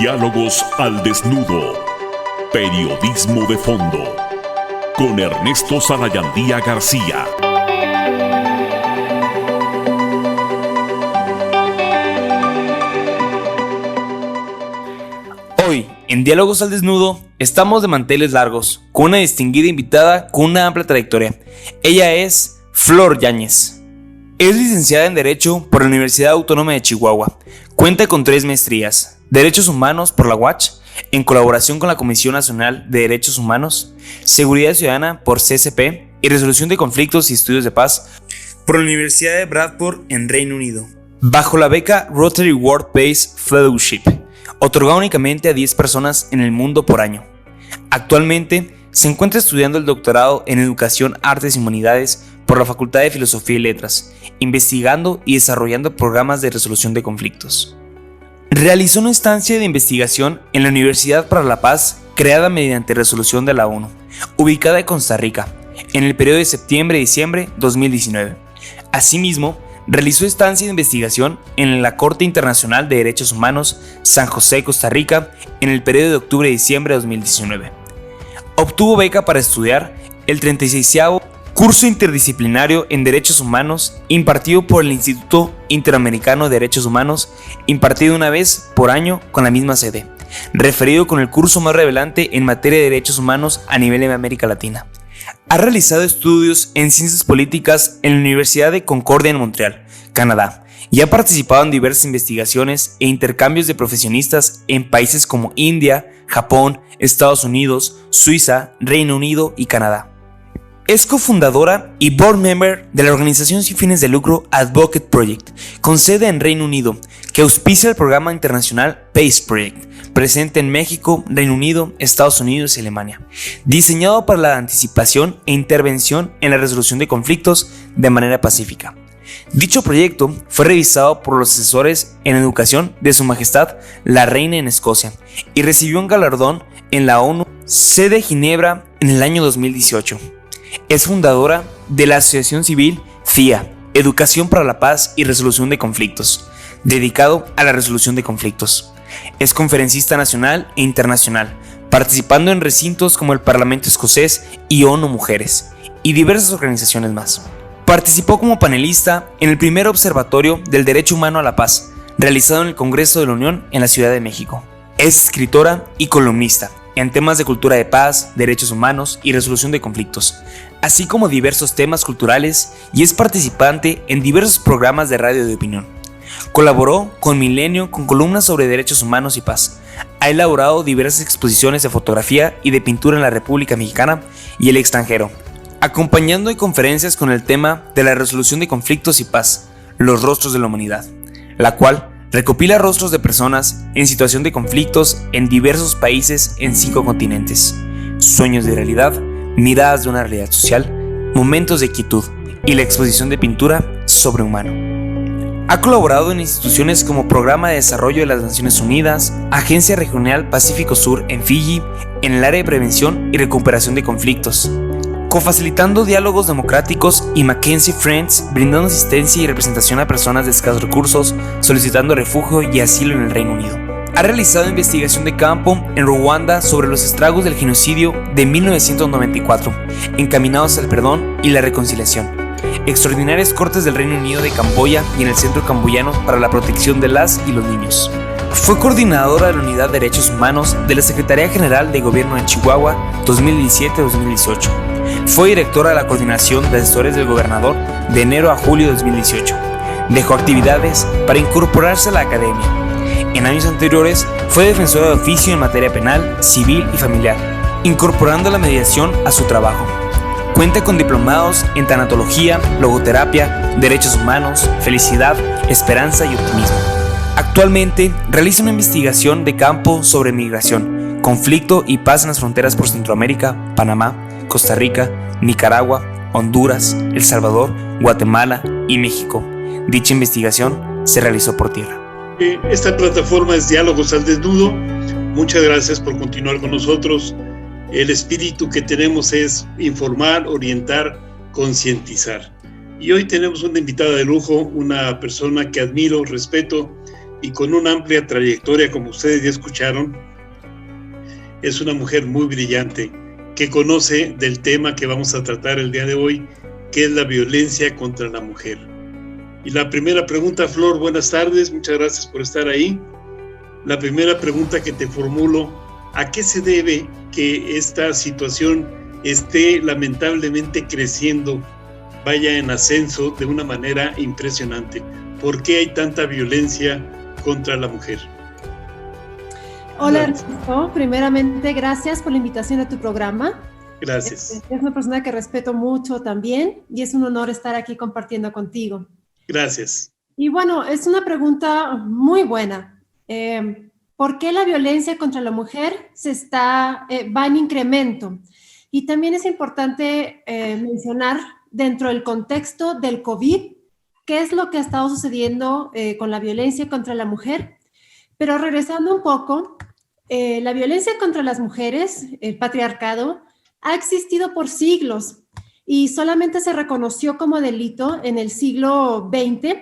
Diálogos al desnudo. Periodismo de fondo. Con Ernesto Sarayandía García. Hoy, en Diálogos al Desnudo, estamos de manteles largos, con una distinguida invitada con una amplia trayectoria. Ella es Flor Yáñez. Es licenciada en Derecho por la Universidad Autónoma de Chihuahua. Cuenta con 3 maestrías: Derechos Humanos por la UACH, en colaboración con la Comisión Nacional de Derechos Humanos; Seguridad Ciudadana por CCP y Resolución de Conflictos y Estudios de Paz por la Universidad de Bradford en Reino Unido, bajo la beca Rotary World Peace Fellowship, otorgada únicamente a 10 personas en el mundo por año. Actualmente se encuentra estudiando el doctorado en Educación, Artes y Humanidades por la Facultad de Filosofía y Letras, investigando y desarrollando programas de resolución de conflictos. Realizó una estancia de investigación en la Universidad para la Paz, creada mediante resolución de la ONU, ubicada en Costa Rica, en el periodo de septiembre-diciembre 2019. Asimismo, realizó estancia de investigación en la Corte Internacional de Derechos Humanos, San José, Costa Rica, en el periodo de octubre-diciembre de 2019. Obtuvo beca para estudiar el 36º Curso Interdisciplinario en Derechos Humanos, impartido por el Instituto Interamericano de Derechos Humanos, impartido una vez por año con la misma sede, referido con el curso más relevante en materia de derechos humanos a nivel de América Latina. Ha realizado estudios en Ciencias Políticas en la Universidad de Concordia en Montreal, Canadá, y ha participado en diversas investigaciones e intercambios de profesionistas en países como India, Japón, Estados Unidos, Suiza, Reino Unido y Canadá. Es cofundadora y board member de la organización sin fines de lucro Advocate Project, con sede en Reino Unido, que auspicia el programa internacional PACE Project, presente en México, Reino Unido, Estados Unidos y Alemania, diseñado para la anticipación e intervención en la resolución de conflictos de manera pacífica. Dicho proyecto fue revisado por los asesores en educación de Su Majestad la Reina en Escocia y recibió un galardón en la ONU, sede Ginebra, en el año 2018. Es fundadora de la asociación civil FIA, Educación para la Paz y Resolución de Conflictos, dedicado a la resolución de conflictos. Es conferencista nacional e internacional, participando en recintos como el Parlamento Escocés y ONU Mujeres, y diversas organizaciones más. Participó como panelista en el primer Observatorio del Derecho Humano a la Paz, realizado en el Congreso de la Unión en la Ciudad de México. Es escritora y columnista en temas de cultura de paz, derechos humanos y resolución de conflictos, así como diversos temas culturales, y es participante en diversos programas de radio de opinión. Colaboró con Milenio con columnas sobre derechos humanos y paz. Ha elaborado diversas exposiciones de fotografía y de pintura en la República Mexicana y el extranjero, acompañando en conferencias con el tema de la resolución de conflictos y paz, los rostros de la humanidad, la cual recopila rostros de personas en situación de conflictos en diversos países en 5 continentes, sueños de realidad, miradas de una realidad social, momentos de quietud y la exposición de pintura sobrehumano. Ha colaborado en instituciones como Programa de Desarrollo de las Naciones Unidas, Agencia Regional Pacífico Sur en Fiji, en el área de prevención y recuperación de conflictos, cofacilitando diálogos democráticos, y Mackenzie Friends, brindando asistencia y representación a personas de escasos recursos solicitando refugio y asilo en el Reino Unido. Ha realizado investigación de campo en Ruanda sobre los estragos del genocidio de 1994, encaminados al perdón y la reconciliación. Extraordinarias Cortes del Reino Unido de Camboya y en el Centro Camboyano para la Protección de las y los Niños. Fue coordinadora de la Unidad de Derechos Humanos de la Secretaría General de Gobierno de Chihuahua 2017-2018. Fue directora de la Coordinación de Asesores del Gobernador de enero a julio de 2018. Dejó actividades para incorporarse a la academia. En años anteriores fue defensora de oficio en materia penal, civil y familiar, incorporando la mediación a su trabajo. Cuenta con diplomados en tanatología, logoterapia, derechos humanos, felicidad, esperanza y optimismo. Actualmente realiza una investigación de campo sobre migración, conflicto y paz en las fronteras por Centroamérica, Panamá, Costa Rica, Nicaragua, Honduras, El Salvador, Guatemala y México. Dicha investigación se realizó por tierra. Esta plataforma es Diálogos al Desnudo. Muchas gracias por continuar con nosotros. El espíritu que tenemos es informar, orientar, concientizar. Y hoy tenemos una invitada de lujo, una persona que admiro, respeto y con una amplia trayectoria, como ustedes ya escucharon. Es una mujer muy brillante que conoce del tema que vamos a tratar el día de hoy, que es la violencia contra la mujer. Y la primera pregunta, Flor, buenas tardes, muchas gracias por estar ahí. La primera pregunta que te formulo, ¿a qué se debe que esta situación esté lamentablemente creciendo, vaya en ascenso de una manera impresionante? ¿Por qué hay tanta violencia contra la mujer? Hola, Ernesto. Primeramente, gracias por la invitación a tu programa. Gracias. Es una persona que respeto mucho también y es un honor estar aquí compartiendo contigo. Gracias. Y bueno, es una pregunta muy buena. ¿Por qué la violencia contra la mujer va en incremento? Y también es importante mencionar dentro del contexto del COVID, qué es lo que ha estado sucediendo con la violencia contra la mujer. Pero regresando un poco, la violencia contra las mujeres, el patriarcado, ha existido por siglos y solamente se reconoció como delito en el siglo XX.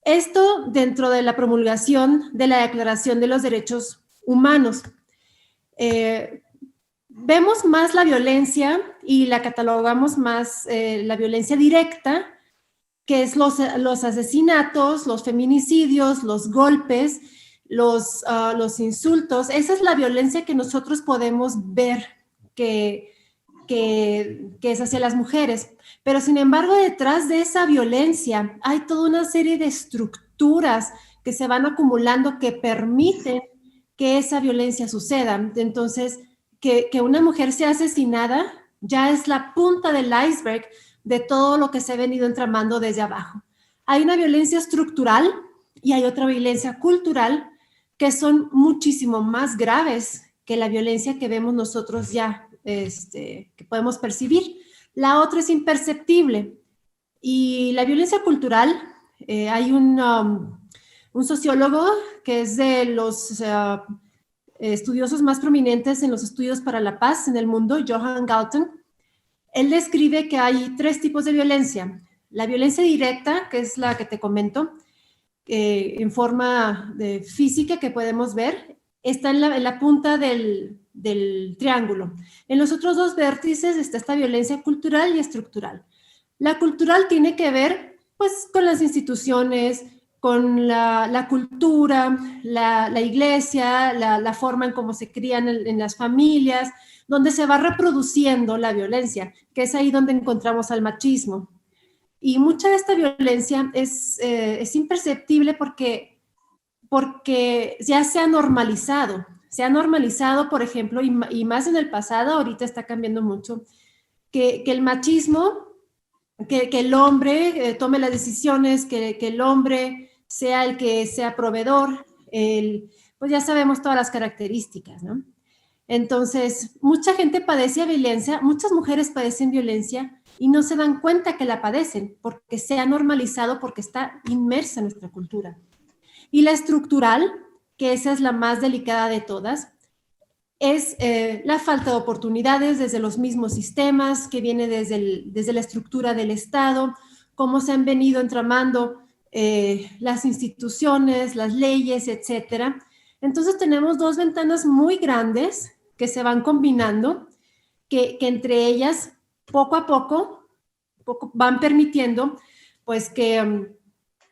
Esto dentro de la promulgación de la Declaración de los Derechos Humanos. Vemos más la violencia y la catalogamos más la violencia directa, que es los asesinatos, los feminicidios, los golpes, los insultos. Esa es la violencia que nosotros podemos ver que es hacia las mujeres. Pero sin embargo, detrás de esa violencia hay toda una serie de estructuras que se van acumulando que permiten que esa violencia suceda. Entonces, que una mujer sea asesinada ya es la punta del iceberg de todo lo que se ha venido entramando desde abajo. Hay una violencia estructural y hay otra violencia cultural que son muchísimo más graves que la violencia que vemos nosotros ya, que podemos percibir. La otra es imperceptible. Y la violencia cultural, hay un sociólogo que es de los estudiosos más prominentes en los estudios para la paz en el mundo, Johan Galton. Él describe que hay 3 tipos de violencia. La violencia directa, que es la que te comento, en forma de física que podemos ver, está en la punta del triángulo. En los otros 2 vértices está esta violencia cultural y estructural. La cultural tiene que ver pues, con las instituciones, con la cultura, la iglesia, la forma en cómo se crían en las familias, donde se va reproduciendo la violencia, que es ahí donde encontramos al machismo. Y mucha de esta violencia es imperceptible porque ya se ha normalizado. Se ha normalizado, por ejemplo, y más en el pasado, ahorita está cambiando mucho, que el machismo, que el hombre tome las decisiones, que el hombre sea el que sea proveedor, pues ya sabemos todas las características, ¿no? Entonces, mucha gente padece violencia, muchas mujeres padecen violencia y no se dan cuenta que la padecen porque se ha normalizado, porque está inmersa en nuestra cultura. Y la estructural, que esa es la más delicada de todas, es la falta de oportunidades desde los mismos sistemas, que viene desde la estructura del Estado, cómo se han venido entramando las instituciones, las leyes, etcétera. Entonces tenemos 2 ventanas muy grandes que se van combinando, que entre ellas poco a poco van permitiendo pues que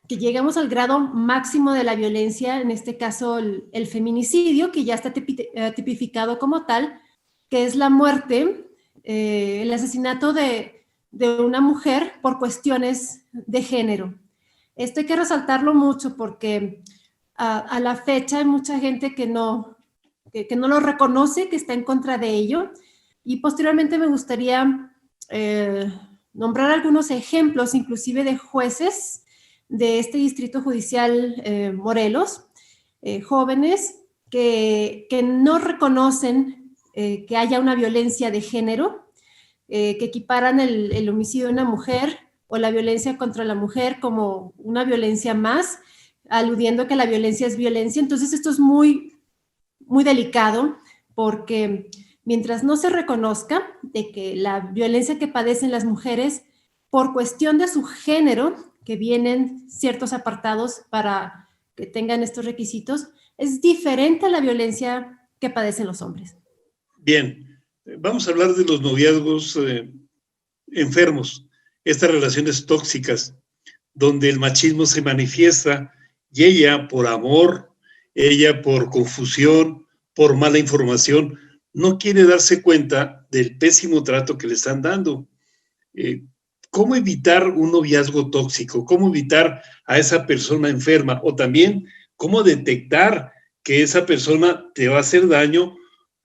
lleguemos al grado máximo de la violencia, en este caso el feminicidio, que ya está tipificado como tal, que es la muerte, el asesinato de una mujer por cuestiones de género. Esto hay que resaltarlo mucho porque a la fecha hay mucha gente que no lo reconoce, que está en contra de ello. Y posteriormente me gustaría nombrar algunos ejemplos, inclusive de jueces de este distrito judicial Morelos, jóvenes que no reconocen que haya una violencia de género, que equiparan el homicidio de una mujer o la violencia contra la mujer como una violencia más, aludiendo que la violencia es violencia. Entonces esto es muy, muy delicado porque mientras no se reconozca de que la violencia que padecen las mujeres por cuestión de su género, que vienen ciertos apartados para que tengan estos requisitos, es diferente a la violencia que padecen los hombres. Bien, vamos a hablar de los noviazgos enfermos, estas relaciones tóxicas, donde el machismo se manifiesta y ella por amor, ella por confusión, por mala información, no quiere darse cuenta del pésimo trato que le están dando. ¿Cómo evitar un noviazgo tóxico? ¿Cómo evitar a esa persona enferma? O también, ¿cómo detectar que esa persona te va a hacer daño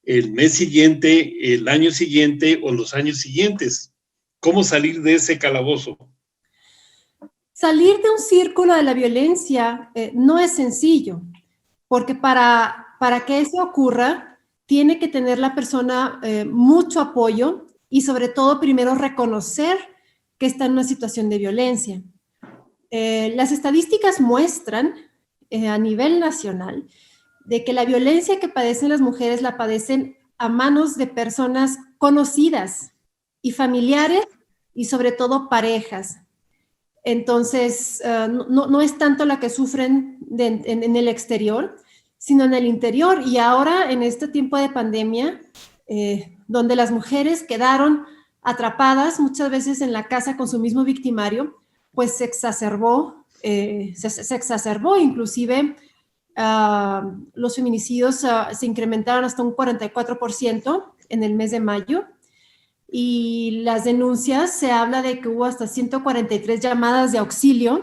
el mes siguiente, el año siguiente o los años siguientes? ¿Cómo salir de ese calabozo? Salir de un círculo de la violencia no es sencillo, porque para que eso ocurra, tiene que tener la persona mucho apoyo y sobre todo primero reconocer que está en una situación de violencia. Las estadísticas muestran a nivel nacional de que la violencia que padecen las mujeres la padecen a manos de personas conocidas y familiares y sobre todo parejas. Entonces, no es tanto la que sufren en el exterior, sino en el interior. Y ahora, en este tiempo de pandemia, donde las mujeres quedaron atrapadas muchas veces en la casa con su mismo victimario, pues se exacerbó, inclusive los feminicidios se incrementaron hasta un 44% en el mes de mayo. Y las denuncias, se habla de que hubo hasta 143 llamadas de auxilio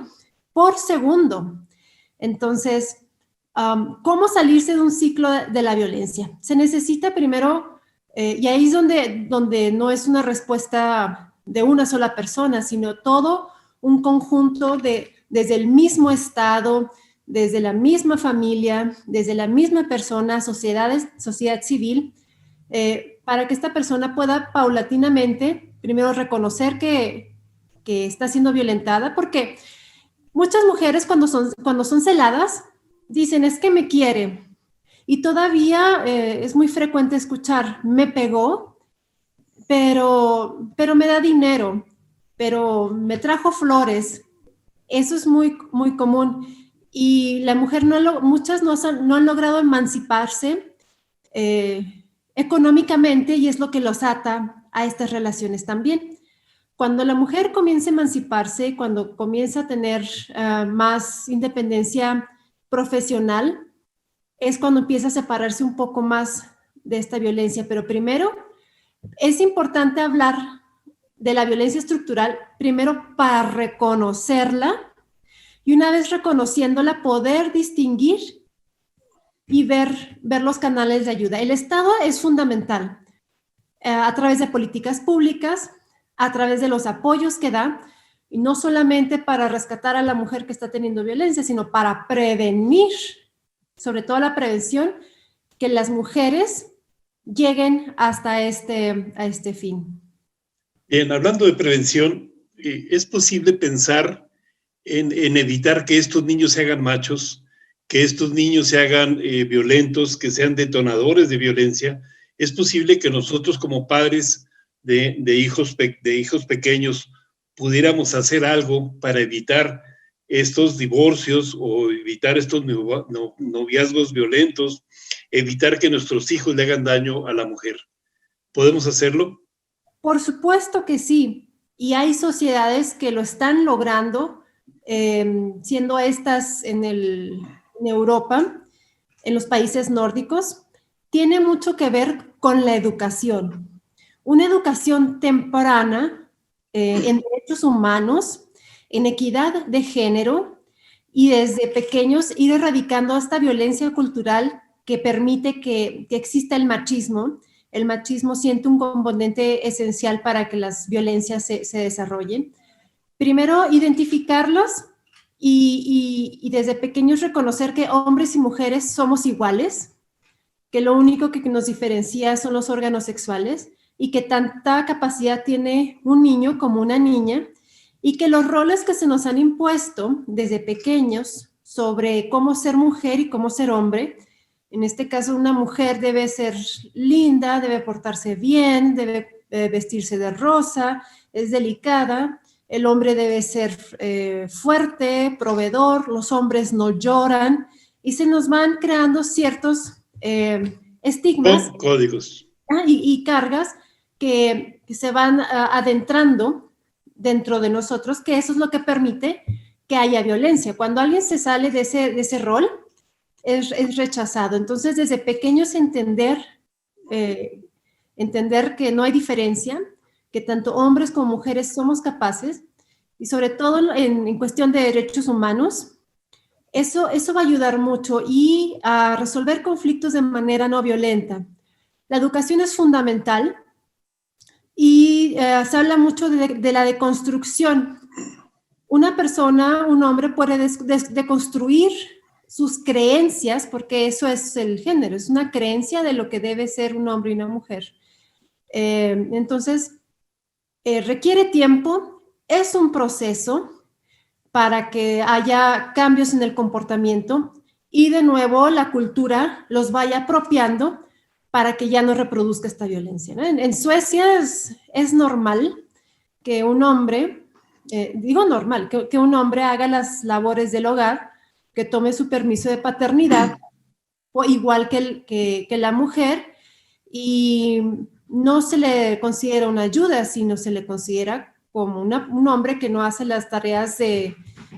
por segundo. Entonces, ¿cómo salirse de un ciclo de la violencia? Se necesita primero, y ahí es donde no es una respuesta de una sola persona, sino todo un conjunto desde el mismo Estado, desde la misma familia, desde la misma persona, sociedad civil, para que esta persona pueda paulatinamente, primero reconocer que está siendo violentada, porque muchas mujeres cuando son celadas dicen, es que me quiere, y todavía es muy frecuente escuchar, me pegó, pero me da dinero, pero me trajo flores. Eso es muy, muy común, y la mujer muchas no han logrado emanciparse económicamente, y es lo que los ata a estas relaciones también. Cuando la mujer comienza a emanciparse, cuando comienza a tener más independencia profesional, es cuando empieza a separarse un poco más de esta violencia. Pero primero es importante hablar de la violencia estructural, primero para reconocerla, y una vez reconociéndola, poder distinguir y ver los canales de ayuda. El Estado es fundamental a través de políticas públicas, a través de los apoyos que da, y no solamente para rescatar a la mujer que está teniendo violencia, sino para prevenir, sobre todo la prevención, que las mujeres lleguen hasta a este fin. Bien, hablando de prevención, ¿es posible pensar en evitar que estos niños se hagan machos, que estos niños se hagan violentos, que sean detonadores de violencia? ¿Es posible que nosotros como padres de hijos pequeños pudiéramos hacer algo para evitar estos divorcios o evitar estos noviazgos violentos, evitar que nuestros hijos le hagan daño a la mujer? ¿Podemos hacerlo? Por supuesto que sí, y hay sociedades que lo están logrando, siendo estas en Europa, en los países nórdicos. Tiene mucho que ver con la educación. Una educación temprana en derechos humanos, en equidad de género, y desde pequeños ir erradicando esta violencia cultural que permite que exista el machismo. El machismo siente un componente esencial para que las violencias se desarrollen. Primero, identificarlos y desde pequeños reconocer que hombres y mujeres somos iguales, que lo único que nos diferencia son los órganos sexuales, y que tanta capacidad tiene un niño como una niña, y que los roles que se nos han impuesto desde pequeños sobre cómo ser mujer y cómo ser hombre, en este caso una mujer debe ser linda, debe portarse bien, debe vestirse de rosa, es delicada, el hombre debe ser fuerte, proveedor, los hombres no lloran, y se nos van creando ciertos estigmas Códigos. y cargas que se van adentrando dentro de nosotros, que eso es lo que permite que haya violencia. Cuando alguien se sale de ese rol, es rechazado. Entonces, desde pequeños entender que no hay diferencia, que tanto hombres como mujeres somos capaces, y sobre todo en cuestión de derechos humanos, eso va a ayudar mucho y a resolver conflictos de manera no violenta. La educación es fundamental y se habla mucho de la deconstrucción. Una persona, un hombre puede deconstruir sus creencias, porque eso es el género, es una creencia de lo que debe ser un hombre y una mujer. Entonces, requiere tiempo, es un proceso para que haya cambios en el comportamiento y de nuevo la cultura los vaya apropiando para que ya no reproduzca esta violencia, ¿no? En Suecia es normal que un hombre, digo normal, que un hombre haga las labores del hogar, que tome su permiso de paternidad, o igual que la mujer, y no se le considera una ayuda, sino se le considera como un hombre que no hace las tareas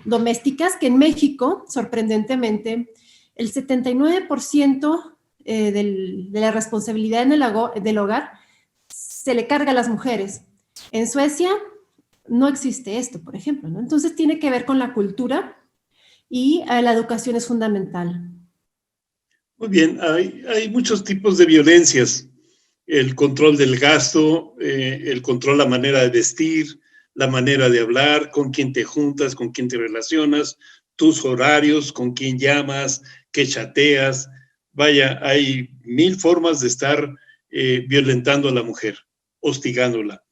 domésticas, que en México, sorprendentemente, el 79% de la responsabilidad del hogar se le carga a las mujeres. En Suecia no existe esto, por ejemplo, ¿no? Entonces tiene que ver con la cultura y la educación es fundamental. Muy bien, hay muchos tipos de violencias. El control del gasto, el control de la manera de vestir, la manera de hablar, con quién te juntas, con quién te relacionas, tus horarios, con quién llamas, qué chateas. Vaya, hay 1000 formas de estar violentando a la mujer, hostigándola.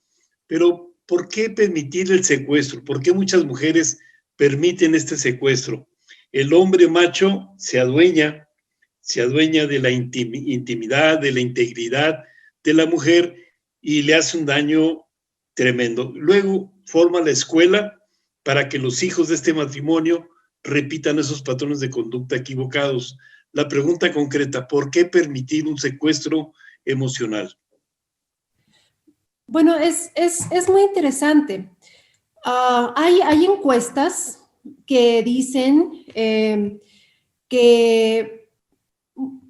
Pero, ¿por qué permitir el secuestro? ¿Por qué muchas mujeres permiten este secuestro? El hombre macho se adueña de la intimidad, de la integridad de la mujer y le hace un daño tremendo. Luego forma la escuela para que los hijos de este matrimonio repitan esos patrones de conducta equivocados. La pregunta concreta, ¿por qué permitir un secuestro emocional? Bueno, es muy interesante. Hay encuestas que dicen que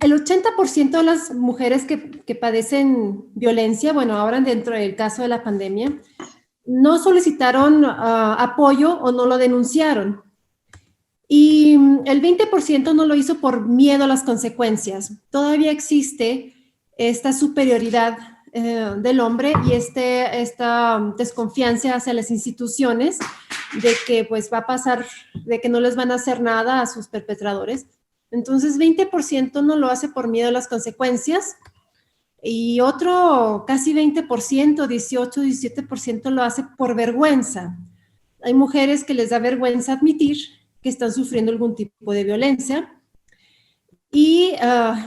el 80% de las mujeres que padecen violencia, bueno, ahora dentro del caso de la pandemia, no solicitaron apoyo o no lo denunciaron. Y el 20% no lo hizo por miedo a las consecuencias. Todavía existe esta superioridad del hombre y esta desconfianza hacia las instituciones de que pues va a pasar, de que no les van a hacer nada a sus perpetradores. Entonces 20% no lo hace por miedo a las consecuencias y otro casi 20%, 18, 17% lo hace por vergüenza. Hay mujeres que les da vergüenza admitir que están sufriendo algún tipo de violencia. Y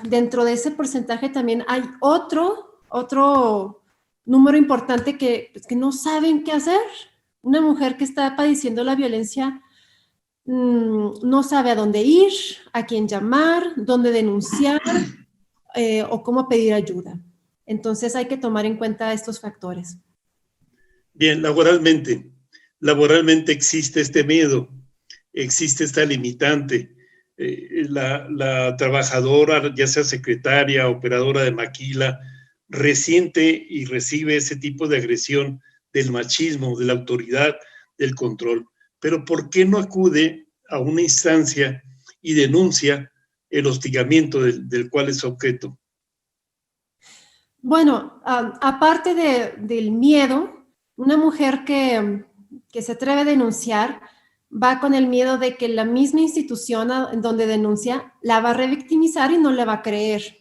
dentro de ese porcentaje también hay otro número importante que no saben qué hacer. Una mujer que está padeciendo la violencia no sabe a dónde ir, a quién llamar, dónde denunciar o cómo pedir ayuda. Entonces hay que tomar en cuenta estos factores. Bien, laboralmente existe este miedo, existe esta limitante. La trabajadora, ya sea secretaria, operadora de maquila, resiente y recibe ese tipo de agresión del machismo, de la autoridad, del control. Pero ¿por qué no acude a una instancia y denuncia el hostigamiento del cual es objeto? Bueno, aparte del miedo, una mujer que se atreve a denunciar va con el miedo de que la misma institución donde denuncia la va a revictimizar y no le va a creer.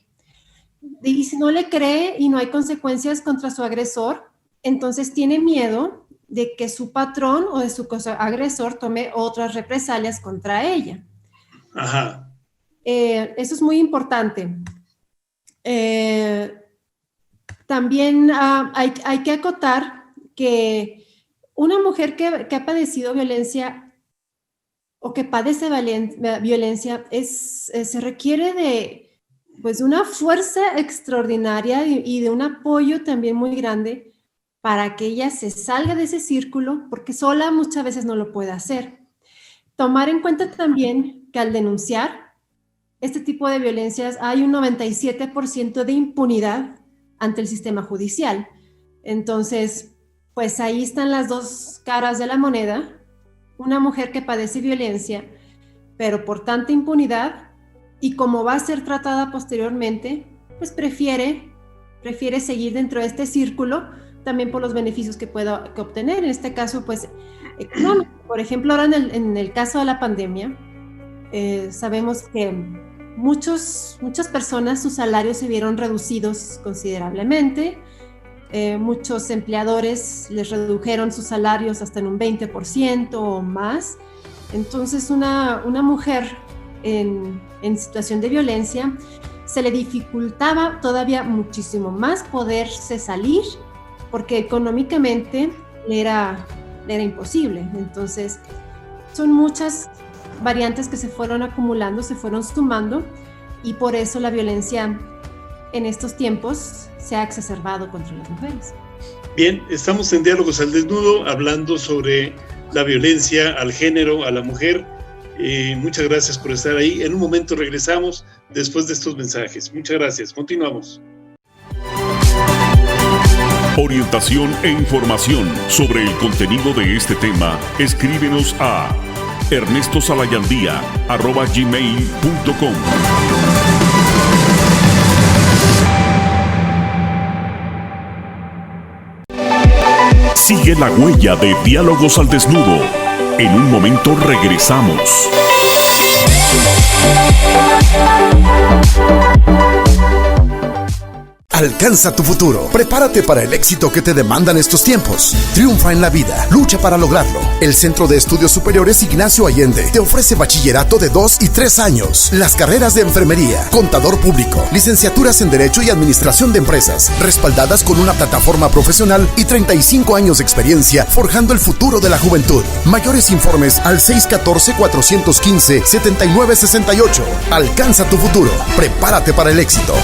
Y si no le cree y no hay consecuencias contra su agresor, entonces tiene miedo de que su patrón o de su agresor tome otras represalias contra ella. Ajá. Eso es muy importante. También hay que acotar que Una mujer que ha padecido violencia o que padece violencia se requiere de pues una fuerza extraordinaria y de un apoyo también muy grande para que ella se salga de ese círculo, porque sola muchas veces no lo puede hacer. Tomar en cuenta también que al denunciar este tipo de violencias hay un 97% de impunidad ante el sistema judicial. Entonces, pues ahí están las dos caras de la moneda. Una mujer que padece violencia, pero por tanta impunidad, y como va a ser tratada posteriormente, pues prefiere seguir dentro de este círculo, también por los beneficios que pueda obtener, en este caso, pues, económico. Por ejemplo, ahora en el caso de la pandemia, sabemos que muchas personas, sus salarios se vieron reducidos considerablemente. Muchos empleadores les redujeron sus salarios hasta en un 20% o más. Entonces, una mujer en situación de violencia se le dificultaba todavía muchísimo más poderse salir, porque económicamente le era imposible. Entonces, son muchas variantes que se fueron acumulando, se fueron sumando, y por eso la violencia en estos tiempos se ha exacerbado contra las mujeres. Bien, estamos en Diálogos al Desnudo hablando sobre la violencia al género, a la mujer. Muchas gracias por estar ahí. En un momento regresamos después de estos mensajes. Muchas gracias. Continuamos. Orientación e información sobre el contenido de este tema, escríbenos a ernestosalayandia@gmail.com. Sigue la huella de Diálogos al Desnudo. En un momento regresamos. Alcanza tu futuro. Prepárate para el éxito que te demandan estos tiempos. Triunfa en la vida. Lucha para lograrlo. El Centro de Estudios Superiores Ignacio Allende te ofrece bachillerato de 2 y 3 años. Las carreras de enfermería, contador público, licenciaturas en Derecho y Administración de Empresas, respaldadas con una plataforma profesional y 35 años de experiencia forjando el futuro de la juventud. Mayores informes al 614-415-7968. Alcanza tu futuro. Prepárate para el éxito.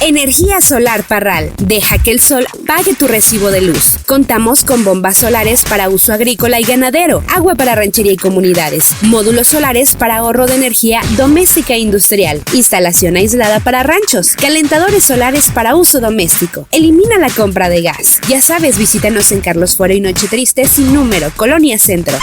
Energía Solar Parral. Deja que el sol pague tu recibo de luz. Contamos con bombas solares para uso agrícola y ganadero, agua para ranchería y comunidades, módulos solares para ahorro de energía doméstica e industrial, instalación aislada para ranchos, calentadores solares para uso doméstico. Elimina la compra de gas. Ya sabes, visítanos en Carlos Fuero y Noche Triste sin número, Colonia Centro.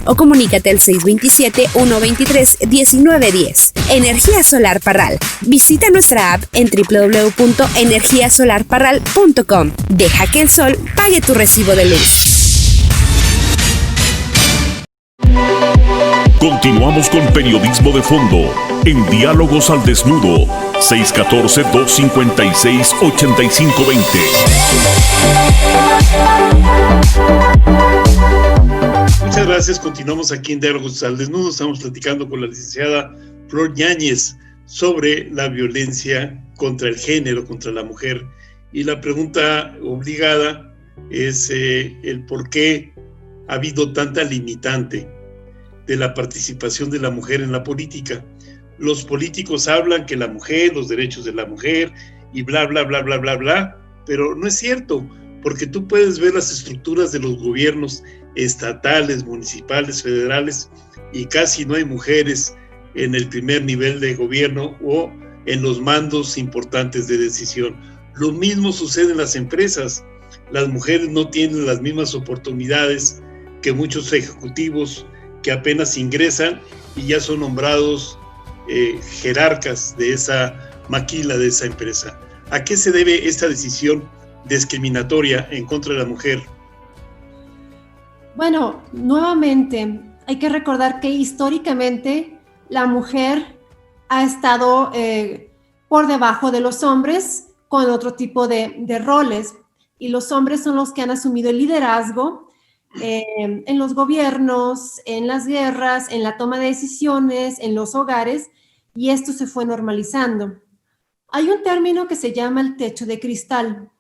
O comunícate al 627-123-1910. Energía Solar Parral. Visita nuestra app en www.energiasolarparral.com. Deja que el sol pague tu recibo de luz. Continuamos con periodismo de fondo en Diálogos al Desnudo. 614-256-8520. Muchas gracias. Continuamos aquí en Diálogos al Desnudo. Estamos platicando con la licenciada Flor Yáñez sobre la violencia contra el género, contra la mujer. Y la pregunta obligada es el por qué ha habido tanta limitante de la participación de la mujer en la política. Los políticos hablan que la mujer, los derechos de la mujer y bla, bla, bla, bla, bla, bla, pero no es cierto, porque tú puedes ver las estructuras de los gobiernos estatales, municipales, federales, y casi no hay mujeres en el primer nivel de gobierno o en los mandos importantes de decisión. Lo mismo sucede en las empresas. Las mujeres no tienen las mismas oportunidades que muchos ejecutivos que apenas ingresan y ya son nombrados jerarcas de esa maquila de esa empresa. ¿A qué se debe esta decisión discriminatoria en contra de la mujer? Bueno, nuevamente hay que recordar que históricamente la mujer ha estado por debajo de los hombres con otro tipo de roles, y los hombres son los que han asumido el liderazgo en los gobiernos, en las guerras, en la toma de decisiones, en los hogares, y esto se fue normalizando. Hay un término que se llama el techo de cristal,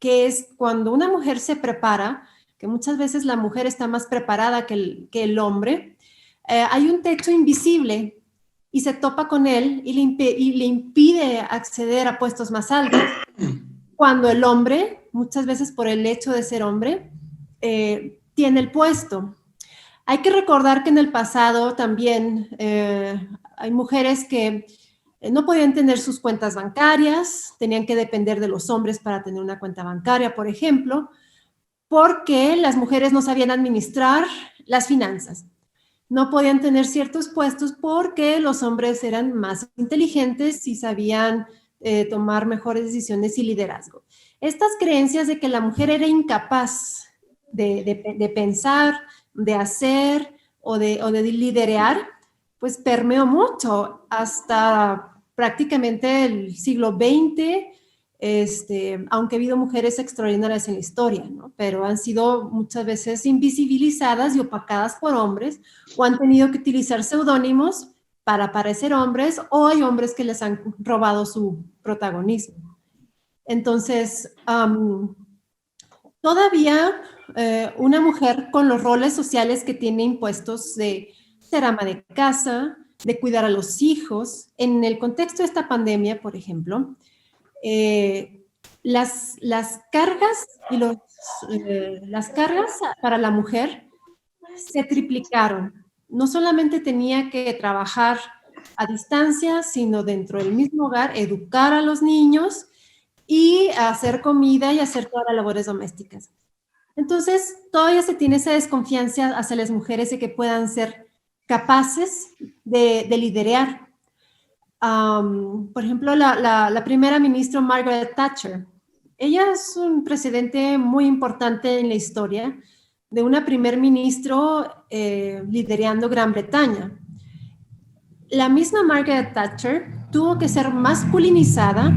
que es cuando una mujer se prepara, que muchas veces la mujer está más preparada que el hombre, hay un techo invisible y se topa con él y le impide acceder a puestos más altos. Cuando el hombre, muchas veces por el hecho de ser hombre, tiene el puesto. Hay que recordar que en el pasado también hay mujeres que no podían tener sus cuentas bancarias, tenían que depender de los hombres para tener una cuenta bancaria, por ejemplo, porque las mujeres no sabían administrar las finanzas. No podían tener ciertos puestos porque los hombres eran más inteligentes y sabían tomar mejores decisiones y liderazgo. Estas creencias de que la mujer era incapaz de pensar, de hacer o de liderar, pues permeó mucho hasta prácticamente el siglo XX, aunque ha habido mujeres extraordinarias en la historia, ¿no? Pero han sido muchas veces invisibilizadas y opacadas por hombres, o han tenido que utilizar seudónimos para parecer hombres, o hay hombres que les han robado su protagonismo. Entonces, todavía una mujer con los roles sociales que tiene impuestos de ser ama de casa, de cuidar a los hijos, en el contexto de esta pandemia, por ejemplo, las cargas las cargas para la mujer se triplicaron. No solamente tenía que trabajar a distancia, sino dentro del mismo hogar, educar a los niños y hacer comida y hacer todas las labores domésticas. Entonces, todavía se tiene esa desconfianza hacia las mujeres de que puedan ser capaces de liderar. Por ejemplo, la primera ministra Margaret Thatcher, ella es un precedente muy importante en la historia de una primer ministro liderando Gran Bretaña. La misma Margaret Thatcher tuvo que ser masculinizada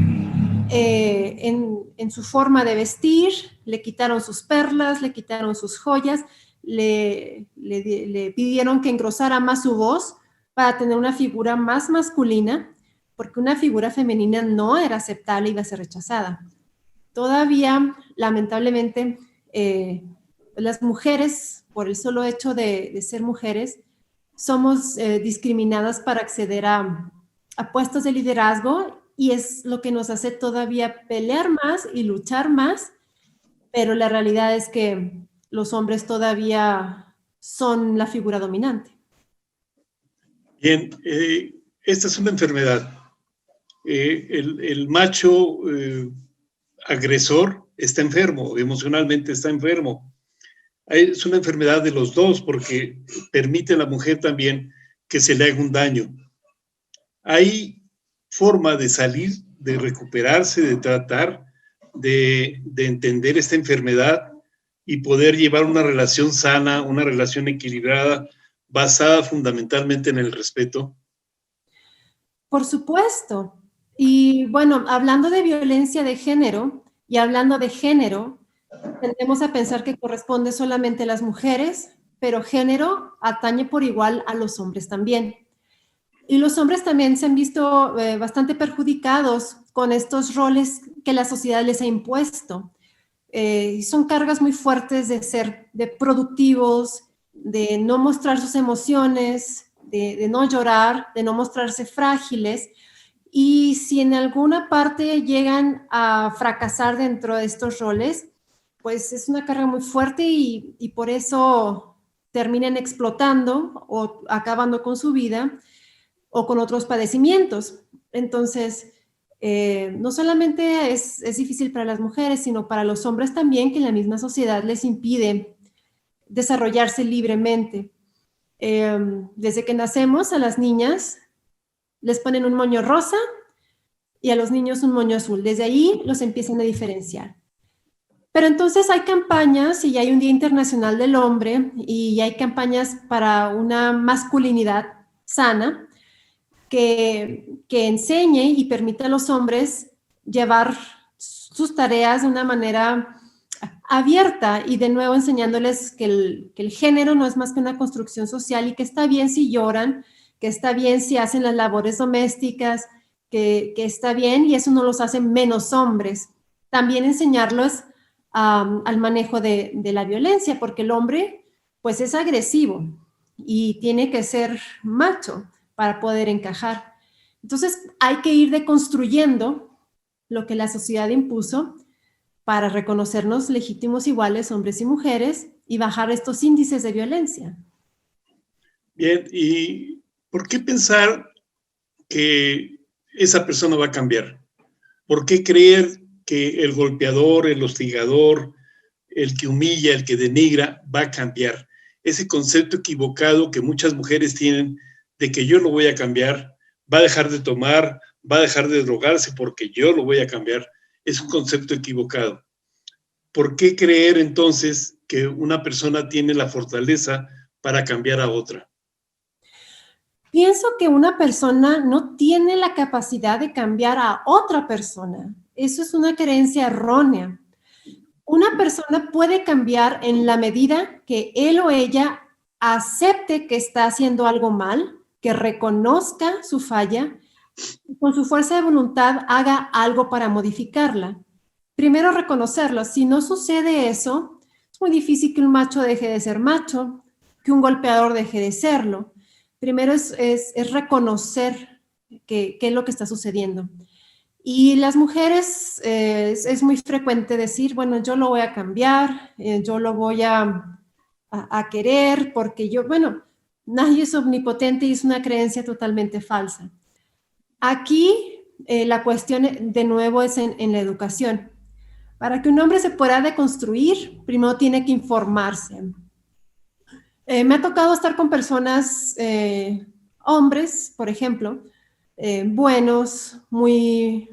en su forma de vestir, le quitaron sus perlas, le quitaron sus joyas, le pidieron que engrosara más su voz para tener una figura más masculina, porque una figura femenina no era aceptable y iba a ser rechazada. Todavía, lamentablemente, las mujeres, por el solo hecho de ser mujeres, somos discriminadas para acceder a puestos de liderazgo, y es lo que nos hace todavía pelear más y luchar más, pero la realidad es que los hombres todavía son la figura dominante. Bien, esta es una enfermedad. El macho agresor está enfermo, emocionalmente está enfermo. Es una enfermedad de los dos porque permite a la mujer también que se le haga un daño. Hay forma de salir, de recuperarse, de tratar, de entender esta enfermedad y poder llevar una relación sana, una relación equilibrada, basada fundamentalmente en el respeto. Por supuesto. Y bueno, hablando de violencia de género y hablando de género, tendemos a pensar que corresponde solamente a las mujeres, pero género atañe por igual a los hombres también. Y los hombres también se han visto bastante perjudicados con estos roles que la sociedad les ha impuesto. Son cargas muy fuertes de productivos, de no mostrar sus emociones, de no llorar, de no mostrarse frágiles. Y si en alguna parte llegan a fracasar dentro de estos roles, pues es una carga muy fuerte y por eso terminan explotando o acabando con su vida o con otros padecimientos. Entonces, no solamente es difícil para las mujeres, sino para los hombres también, que la misma sociedad les impide desarrollarse libremente. Desde que nacemos, a las niñas les ponen un moño rosa y a los niños un moño azul. Desde ahí los empiezan a diferenciar. Pero entonces hay campañas, y hay un Día Internacional del Hombre, y hay campañas para una masculinidad sana, que enseñe y permita a los hombres llevar sus tareas de una manera abierta, y de nuevo enseñándoles que el género no es más que una construcción social, y que está bien si lloran, que está bien si hacen las labores domésticas, que está bien, y eso no los hace menos hombres. También enseñarlos al manejo de la violencia, porque el hombre pues es agresivo y tiene que ser macho para poder encajar. Entonces hay que ir deconstruyendo lo que la sociedad impuso para reconocernos legítimos iguales, hombres y mujeres, y bajar estos índices de violencia. Bien, ¿y por qué pensar que esa persona va a cambiar? ¿Por qué creer que el golpeador, el hostigador, el que humilla, el que denigra, va a cambiar? Ese concepto equivocado que muchas mujeres tienen de que yo lo voy a cambiar, va a dejar de tomar, va a dejar de drogarse porque yo lo voy a cambiar, es un concepto equivocado. ¿Por qué creer entonces que una persona tiene la fortaleza para cambiar a otra? Pienso que una persona no tiene la capacidad de cambiar a otra persona. Eso es una creencia errónea. Una persona puede cambiar en la medida que él o ella acepte que está haciendo algo mal, que reconozca su falla y con su fuerza de voluntad haga algo para modificarla. Primero reconocerlo. Si no sucede eso, es muy difícil que un macho deje de ser macho, que un golpeador deje de serlo. Primero es reconocer qué es lo que está sucediendo. Y las mujeres es muy frecuente decir, bueno, yo lo voy a cambiar, yo lo voy a querer, porque bueno, nadie es omnipotente y es una creencia totalmente falsa. Aquí la cuestión de nuevo es en la educación. Para que un hombre se pueda deconstruir, primero tiene que informarse. Me ha tocado estar con personas, hombres, por ejemplo, buenos, muy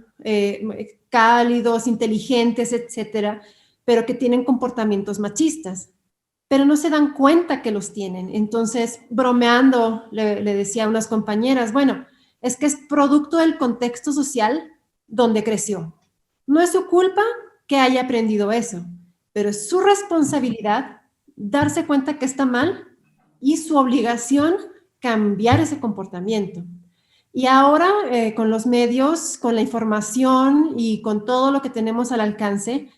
cálidos, inteligentes, etcétera, pero que tienen comportamientos machistas, pero no se dan cuenta que los tienen. Entonces, bromeando, le decía a unas compañeras, bueno, es que es producto del contexto social donde creció. No es su culpa que haya aprendido eso, pero es su responsabilidad darse cuenta que está mal y su obligación cambiar ese comportamiento. Y ahora con los medios, con la información y con todo lo que tenemos al alcance,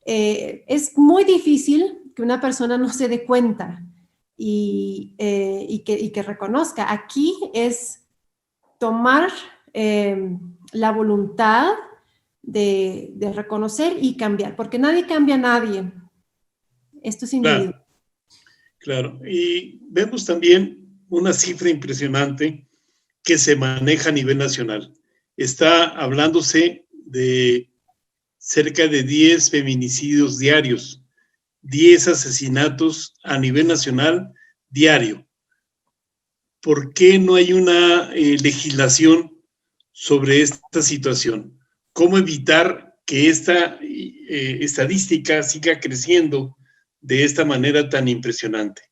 es muy difícil que una persona no se dé cuenta y que reconozca. Aquí es tomar la voluntad de reconocer y cambiar, porque nadie cambia a nadie. Esto es individual. Claro. Y vemos también una cifra impresionante que se maneja a nivel nacional. Está hablándose de cerca de 10 feminicidios diarios, 10 asesinatos a nivel nacional diario. ¿Por qué no hay una legislación sobre esta situación? ¿Cómo evitar que esta estadística siga creciendo de esta manera tan impresionante?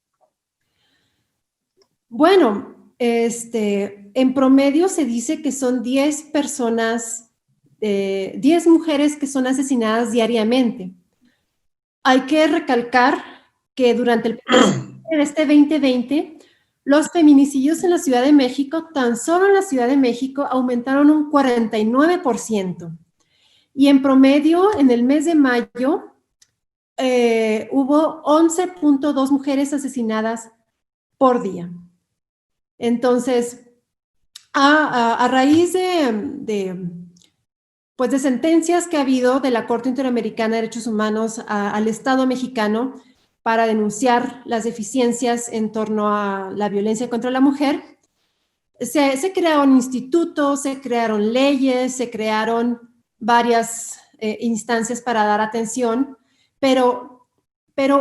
Bueno, en promedio se dice que son 10 personas, 10 mujeres que son asesinadas diariamente. Hay que recalcar que durante el de este 2020, los feminicidios en la Ciudad de México, tan solo en la Ciudad de México, aumentaron un 49%. Y en promedio, en el mes de mayo, hubo 11.2 mujeres asesinadas por día. Entonces, a raíz de sentencias que ha habido de la Corte Interamericana de Derechos Humanos al Estado mexicano para denunciar las deficiencias en torno a la violencia contra la mujer, se crearon institutos, se crearon leyes, se crearon varias instancias para dar atención, pero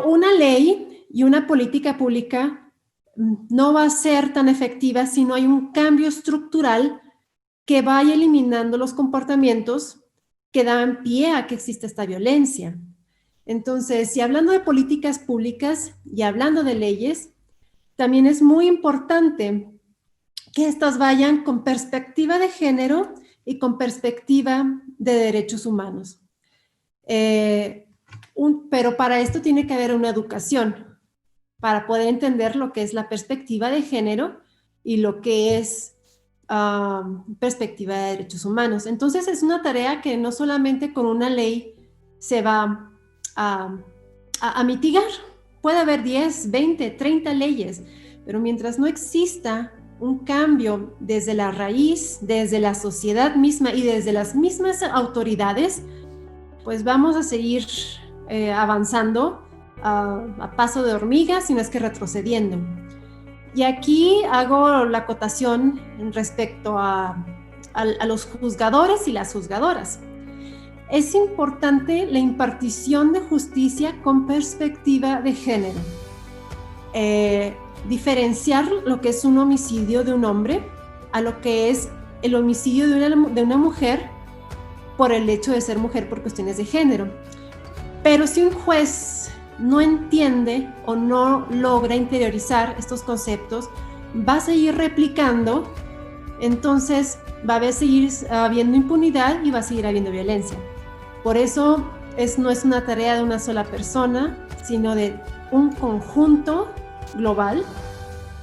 una ley y una política pública no va a ser tan efectiva si no hay un cambio estructural que vaya eliminando los comportamientos que dan pie a que exista esta violencia. Entonces, si hablando de políticas públicas y hablando de leyes, también es muy importante que estas vayan con perspectiva de género y con perspectiva de derechos humanos. Pero para esto tiene que haber una educación para poder entender lo que es la perspectiva de género y lo que es perspectiva de derechos humanos. Entonces es una tarea que no solamente con una ley se va a mitigar. Puede haber 10, 20, 30 leyes, pero mientras no exista un cambio desde la raíz, desde la sociedad misma y desde las mismas autoridades, pues vamos a seguir avanzando a paso de hormiga, si no es que retrocediendo. Y aquí hago la acotación respecto a los juzgadores y las juzgadoras. Es importante la impartición de justicia con perspectiva de género. Diferenciar lo que es un homicidio de un hombre a lo que es el homicidio de una mujer por el hecho de ser mujer por cuestiones de género. Pero si un juez no entiende o no logra interiorizar estos conceptos, va a seguir replicando, entonces va a seguir habiendo impunidad y va a seguir habiendo violencia. Por eso no es una tarea de una sola persona, sino de un conjunto global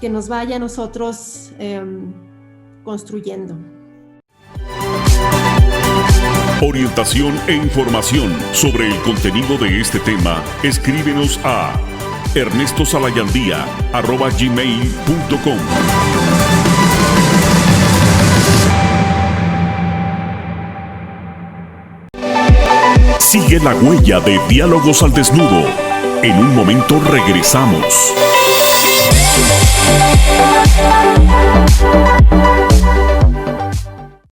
que nos vaya a nosotros construyendo. Orientación e información sobre el contenido de este tema, escríbenos a ernestosalayandía@gmail.com. Sigue la huella de Diálogos al Desnudo. En un momento regresamos.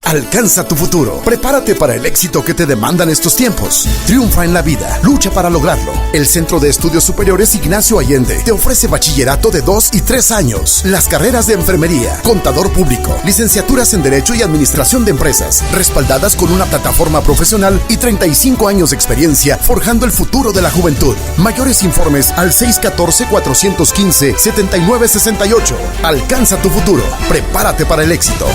Alcanza tu futuro. Prepárate para el éxito que te demandan estos tiempos. Triunfa en la vida. Lucha para lograrlo. El Centro de Estudios Superiores Ignacio Allende te ofrece bachillerato de 2 y 3 años. Las carreras de enfermería, contador público, licenciaturas en Derecho y Administración de Empresas, respaldadas con una plataforma profesional y 35 años de experiencia forjando el futuro de la juventud. Mayores informes al 614-415-7968. Alcanza tu futuro. Prepárate para el éxito.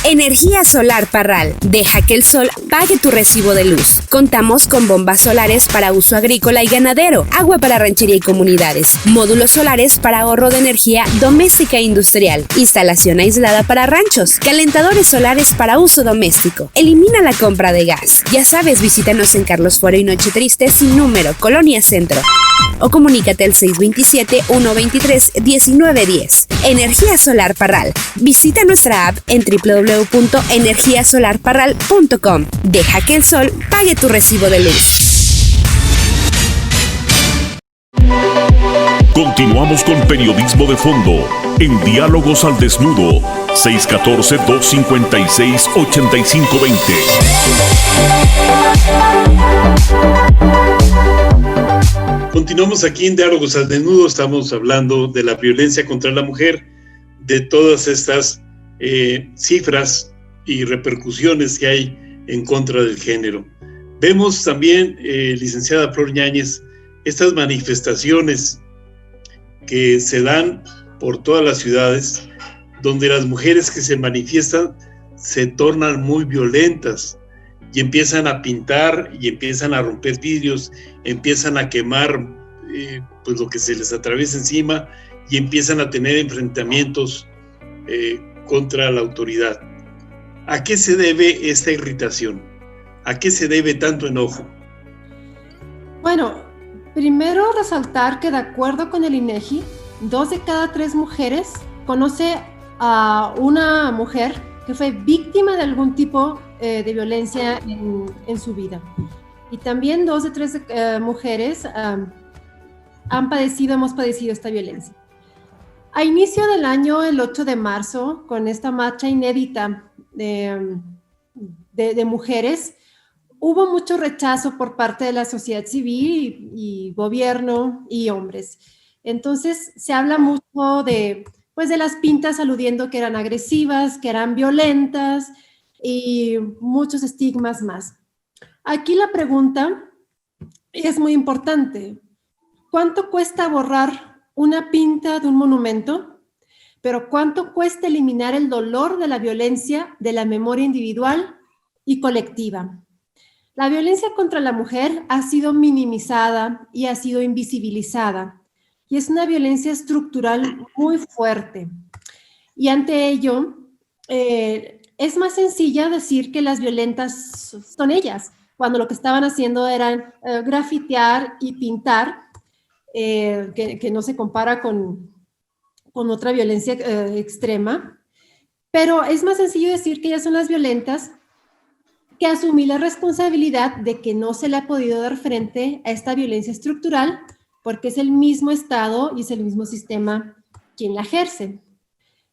Energía Solar Parral. Deja que el sol pague tu recibo de luz. Contamos con bombas solares para uso agrícola y ganadero, agua para ranchería y comunidades, módulos solares para ahorro de energía doméstica e industrial, instalación aislada para ranchos, calentadores solares para uso doméstico. Elimina la compra de gas. Ya sabes, visítanos en Carlos Foro y Noche Triste sin número, Colonia Centro. O comunícate al 627-123-1910. Energía Solar Parral. Visita nuestra app en www.energiasolarparral.com. Deja que el sol pague tu recibo de luz. Continuamos con periodismo de fondo en Diálogos al Desnudo. 614-256-8520. Continuamos aquí en Diálogos al Desnudo. Estamos hablando de la violencia contra la mujer, de todas estas cifras y repercusiones que hay en contra del género. Vemos también, licenciada Flor Yáñez, estas manifestaciones que se dan por todas las ciudades, donde las mujeres que se manifiestan se tornan muy violentas y empiezan a pintar y empiezan a romper vidrios, empiezan a quemar pues lo que se les atraviesa encima y empiezan a tener enfrentamientos contra la autoridad. ¿A qué se debe esta irritación? ¿A qué se debe tanto enojo? Bueno, primero resaltar que de acuerdo con el INEGI, 2 de cada 3 mujeres conoce a una mujer que fue víctima de algún tipo de violencia en su vida. Y también 2 de 3 mujeres hemos padecido esta violencia. A inicio del año, el 8 de marzo, con esta marcha inédita de mujeres, hubo mucho rechazo por parte de la sociedad civil y gobierno y hombres. Entonces, se habla mucho de las pintas aludiendo que eran agresivas, que eran violentas y muchos estigmas más. Aquí la pregunta es muy importante. ¿Cuánto cuesta borrar una pinta de un monumento? Pero ¿cuánto cuesta eliminar el dolor de la violencia de la memoria individual y colectiva? La violencia contra la mujer ha sido minimizada y ha sido invisibilizada, y es una violencia estructural muy fuerte. Y ante ello, es más sencilla decir que las violentas son ellas, cuando lo que estaban haciendo era grafitear y pintar, que no se compara con otra violencia extrema. Pero es más sencillo decir que ellas son las violentas que asumir la responsabilidad de que no se le ha podido dar frente a esta violencia estructural, porque es el mismo Estado y es el mismo sistema quien la ejerce.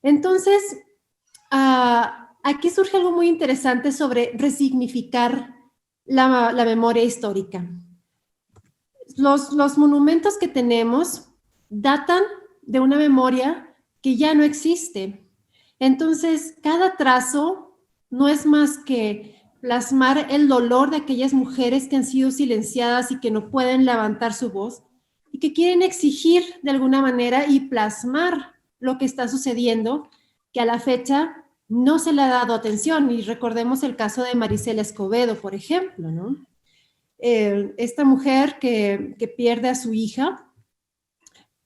Entonces, aquí surge algo muy interesante sobre resignificar la memoria histórica. Los monumentos que tenemos datan de una memoria que ya no existe. Entonces, cada trazo no es más que plasmar el dolor de aquellas mujeres que han sido silenciadas y que no pueden levantar su voz y que quieren exigir de alguna manera y plasmar lo que está sucediendo, que a la fecha no se le ha dado atención. Y recordemos el caso de Marisela Escobedo, por ejemplo, ¿no? Esta mujer que pierde a su hija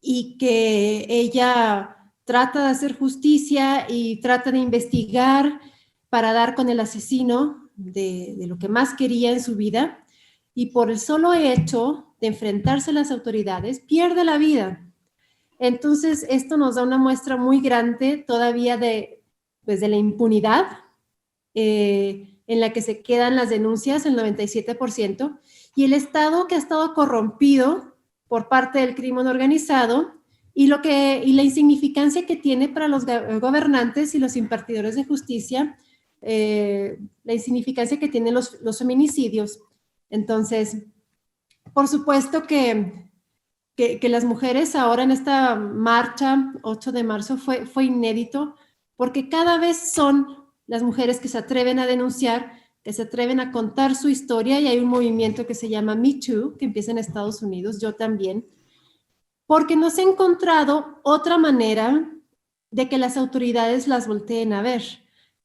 y que ella trata de hacer justicia y trata de investigar para dar con el asesino de lo que más quería en su vida, y por el solo hecho de enfrentarse a las autoridades, pierde la vida. Entonces, esto nos da una muestra muy grande todavía de la impunidad en la que se quedan las denuncias, el 97%, y el Estado que ha estado corrompido por parte del crimen organizado y la insignificancia que tiene para los gobernantes y los impartidores de justicia, la insignificancia que tienen los feminicidios. Entonces, por supuesto que las mujeres ahora en esta marcha 8 de marzo fue inédito, porque cada vez son las mujeres que se atreven a denunciar, que se atreven a contar su historia, y hay un movimiento que se llama Me Too, que empieza en Estados Unidos, yo también, porque no se ha encontrado otra manera de que las autoridades las volteen a ver.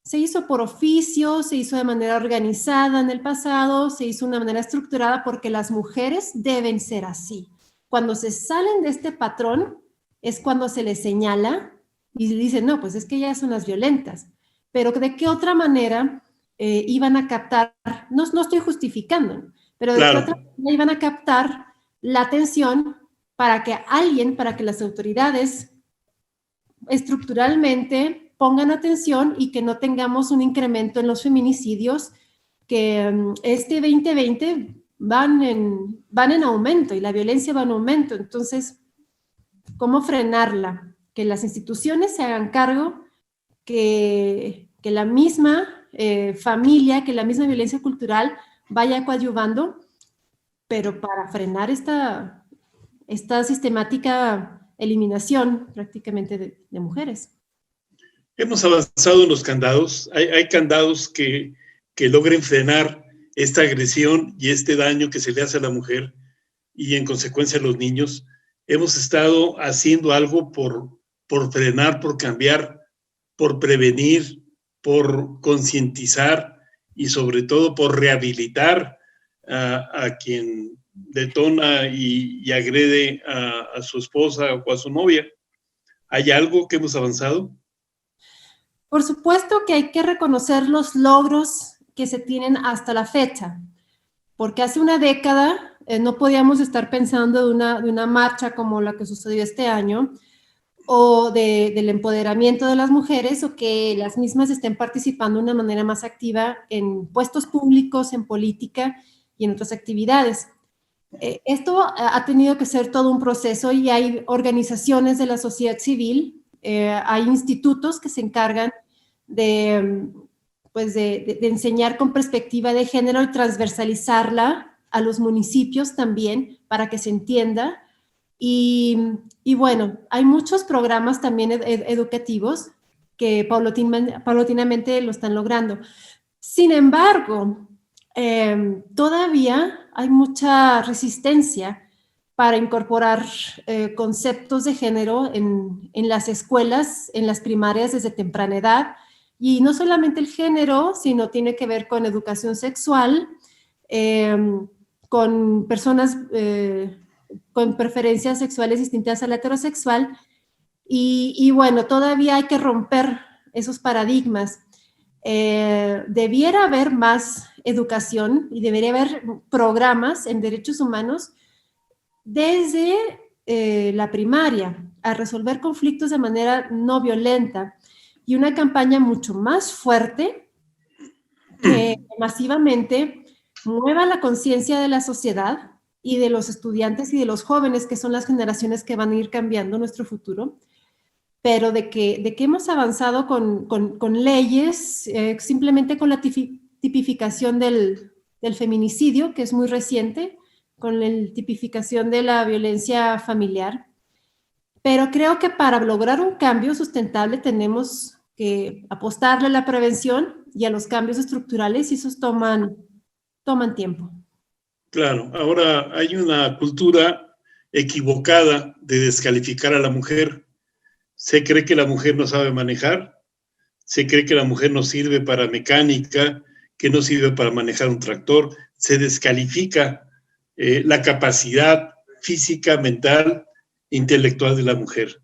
Se hizo por oficio, se hizo de manera organizada en el pasado, se hizo de una manera estructurada porque las mujeres deben ser así. Cuando se salen de este patrón es cuando se les señala y dicen, no, pues es que ellas son las violentas. Pero ¿de qué otra manera iban a captar? No estoy justificando, pero ¿de qué otra manera iban a captar la atención para que las autoridades estructuralmente pongan atención y que no tengamos un incremento en los feminicidios que este 2020 van en aumento y la violencia va en aumento? Entonces, ¿cómo frenarla? Que las instituciones se hagan cargo, que la misma familia, que la misma violencia cultural vaya coadyuvando, pero para frenar esta sistemática eliminación prácticamente de mujeres. Hemos avanzado en los candados. Hay candados que logren frenar esta agresión y este daño que se le hace a la mujer y en consecuencia a los niños. Hemos estado haciendo algo por frenar, por cambiar, por prevenir, por concientizar y sobre todo por rehabilitar a quien detona y agrede a su esposa o a su novia. ¿Hay algo que hemos avanzado? Por supuesto que hay que reconocer los logros que se tienen hasta la fecha, porque hace una década no podíamos estar pensando de una marcha como la que sucedió este año, o del empoderamiento de las mujeres, o que las mismas estén participando de una manera más activa en puestos públicos, en política y en otras actividades. Esto ha tenido que ser todo un proceso y hay organizaciones de la sociedad civil, hay institutos que se encargan de enseñar con perspectiva de género y transversalizarla a los municipios también para que se entienda. Y bueno, hay muchos programas también educativos que paulatinamente lo están logrando. Sin embargo, todavía hay mucha resistencia para incorporar conceptos de género en las escuelas, en las primarias desde temprana edad. Y no solamente el género, sino tiene que ver con educación sexual, con personas con preferencias sexuales distintas a la heterosexual. Y bueno, todavía hay que romper esos paradigmas. debiera haber más educación y debería haber programas en derechos humanos desde la primaria a resolver conflictos de manera no violenta y una campaña mucho más fuerte que masivamente mueva la conciencia de la sociedad y de los estudiantes y de los jóvenes, que son las generaciones que van a ir cambiando nuestro futuro, pero de que hemos avanzado con leyes, simplemente con la tipificación del feminicidio, que es muy reciente, con la tipificación de la violencia familiar. Pero creo que para lograr un cambio sustentable tenemos que apostarle a la prevención y a los cambios estructurales, y esos toman tiempo. Claro, ahora hay una cultura equivocada de descalificar a la mujer. Se cree que la mujer no sabe manejar, se cree que la mujer no sirve para mecánica, que no sirve para manejar un tractor, se descalifica la capacidad física, mental, intelectual de la mujer.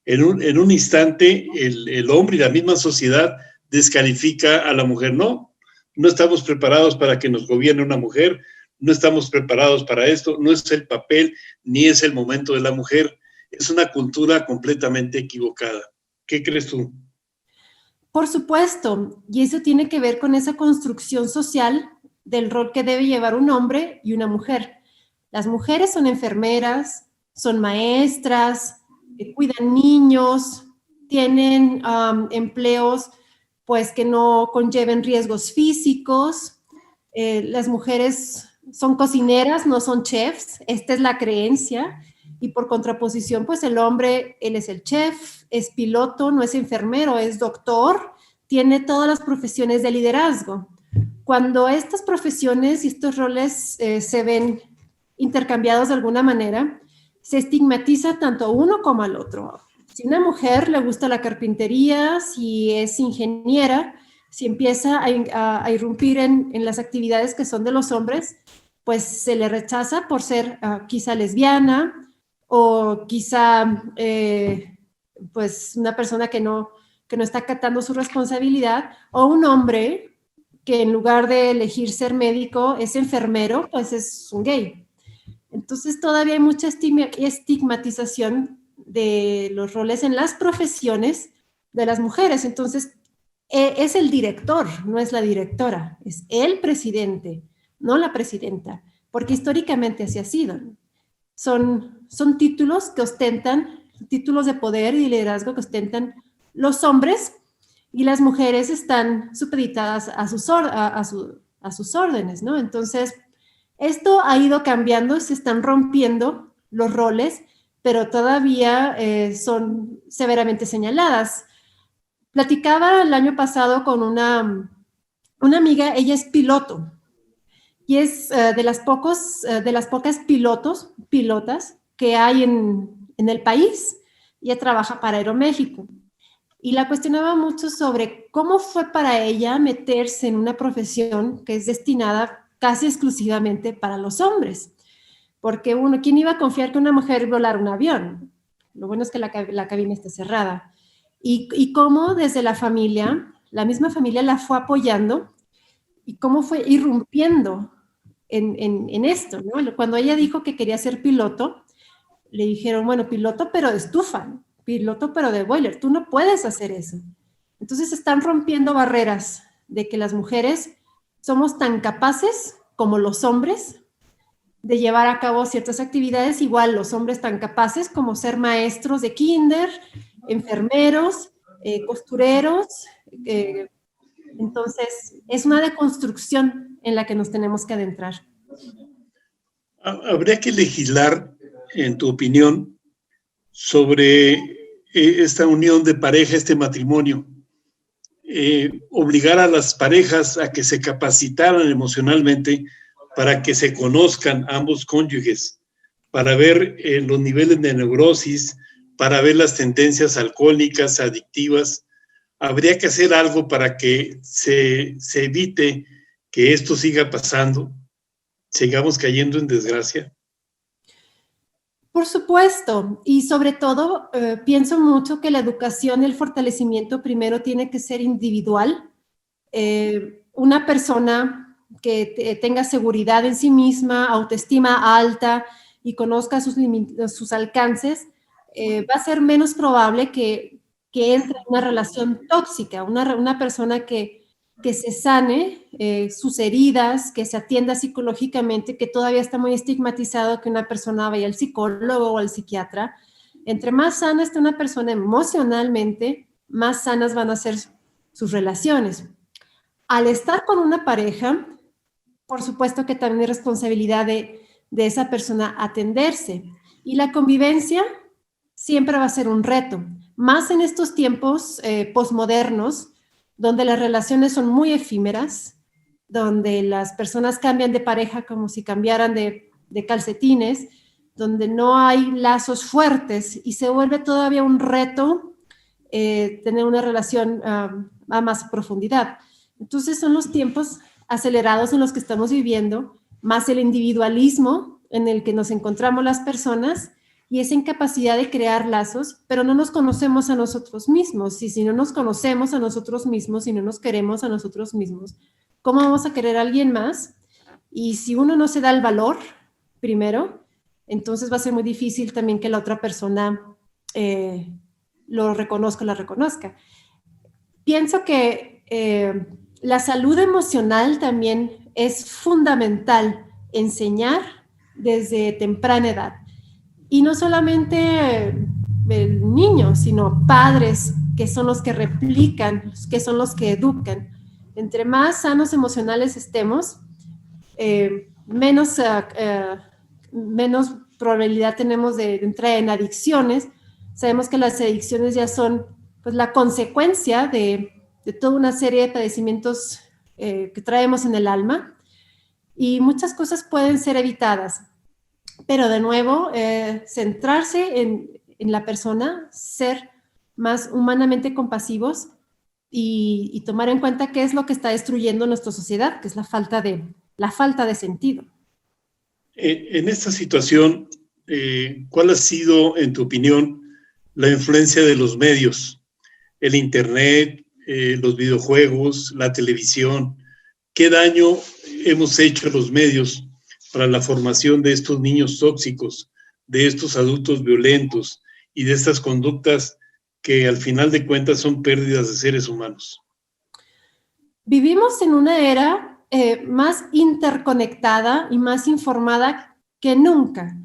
En un instante, el hombre y la misma sociedad descalifica a la mujer. No estamos preparados para que nos gobierne una mujer, no estamos preparados para esto, no es el papel ni es el momento de la mujer. Es una cultura completamente equivocada. ¿Qué crees tú? Por supuesto, y eso tiene que ver con esa construcción social del rol que debe llevar un hombre y una mujer. Las mujeres son enfermeras, son maestras, cuidan niños, tienen empleos pues que no conlleven riesgos físicos. Las mujeres son cocineras, no son chefs, esta es la creencia. Y por contraposición, pues el hombre, él es el chef, es piloto, no es enfermero, es doctor, tiene todas las profesiones de liderazgo. Cuando estas profesiones y estos roles se ven intercambiados de alguna manera, se estigmatiza tanto a uno como al otro. Si a una mujer le gusta la carpintería, si es ingeniera, si empieza a irrumpir en las actividades que son de los hombres, pues se le rechaza por ser quizá lesbiana o quizá pues una persona que no está acatando su responsabilidad, o un hombre que en lugar de elegir ser médico es enfermero, pues es un gay. Entonces todavía hay mucha estigmatización de los roles en las profesiones de las mujeres. Entonces es el director, no es la directora, es el presidente, no la presidenta, porque históricamente así ha sido. Son títulos que ostentan, títulos de poder y liderazgo que ostentan los hombres, y las mujeres están supeditadas a sus órdenes, ¿no? Entonces, esto ha ido cambiando, se están rompiendo los roles, pero todavía son severamente señaladas. Platicaba el año pasado con una amiga, ella es piloto, y es de las pocas pilotas que hay en el país. Ella trabaja para Aeroméxico. Y la cuestionaba mucho sobre cómo fue para ella meterse en una profesión que es destinada casi exclusivamente para los hombres. Porque ¿quién iba a confiar que una mujer volara un avión? Lo bueno es que la cabina está cerrada. Y cómo desde la familia, la misma familia la fue apoyando, y cómo fue irrumpiendo en esto, ¿no? Cuando ella dijo que quería ser piloto, le dijeron, bueno, piloto pero de estufa, piloto pero de boiler, tú no puedes hacer eso. Entonces están rompiendo barreras de que las mujeres somos tan capaces como los hombres de llevar a cabo ciertas actividades, igual los hombres tan capaces como ser maestros de kinder, enfermeros, costureros. Entonces es una deconstrucción en la que nos tenemos que adentrar. Habría que legislar, en tu opinión, sobre esta unión de pareja, este matrimonio, obligar a las parejas a que se capacitaran emocionalmente para que se conozcan ambos cónyuges, para ver los niveles de neurosis, para ver las tendencias alcohólicas, adictivas. Habría que hacer algo para que se evite que esto siga pasando, sigamos cayendo en desgracia. Por supuesto, y sobre todo pienso mucho que la educación y el fortalecimiento primero tiene que ser individual, una persona que tenga seguridad en sí misma, autoestima alta y conozca sus alcances, va a ser menos probable que entre en una relación tóxica, una persona que se sane sus heridas, que se atienda psicológicamente, que todavía está muy estigmatizado que una persona vaya al psicólogo o al psiquiatra. Entre más sana esté una persona emocionalmente, más sanas van a ser sus relaciones. Al estar con una pareja, por supuesto que también es responsabilidad de esa persona atenderse. Y la convivencia siempre va a ser un reto, más en estos tiempos posmodernos, donde las relaciones son muy efímeras, donde las personas cambian de pareja como si cambiaran de calcetines, donde no hay lazos fuertes y se vuelve todavía un reto tener una relación a más profundidad. Entonces son los tiempos acelerados en los que estamos viviendo, más el individualismo en el que nos encontramos las personas y esa incapacidad de crear lazos, pero no nos conocemos a nosotros mismos. Y si no nos conocemos a nosotros mismos, si no nos queremos a nosotros mismos, ¿cómo vamos a querer a alguien más? Y si uno no se da el valor primero, entonces va a ser muy difícil también que la otra persona lo reconozca o la reconozca. Pienso que la salud emocional también es fundamental enseñar desde temprana edad. Y no solamente el niño, sino padres que son los que replican, que son los que educan. Entre más sanos emocionales estemos, menos probabilidad tenemos de entrar en adicciones. Sabemos que las adicciones ya son pues, la consecuencia de toda una serie de padecimientos que traemos en el alma y muchas cosas pueden ser evitadas. Pero de nuevo, centrarse en la persona, ser más humanamente compasivos y tomar en cuenta qué es lo que está destruyendo nuestra sociedad, que es la falta de sentido. En esta situación, ¿cuál ha sido, en tu opinión, la influencia de los medios? El Internet, los videojuegos, la televisión. ¿Qué daño hemos hecho los medios para la formación de estos niños tóxicos, de estos adultos violentos y de estas conductas que al final de cuentas son pérdidas de seres humanos? Vivimos en una era más interconectada y más informada que nunca.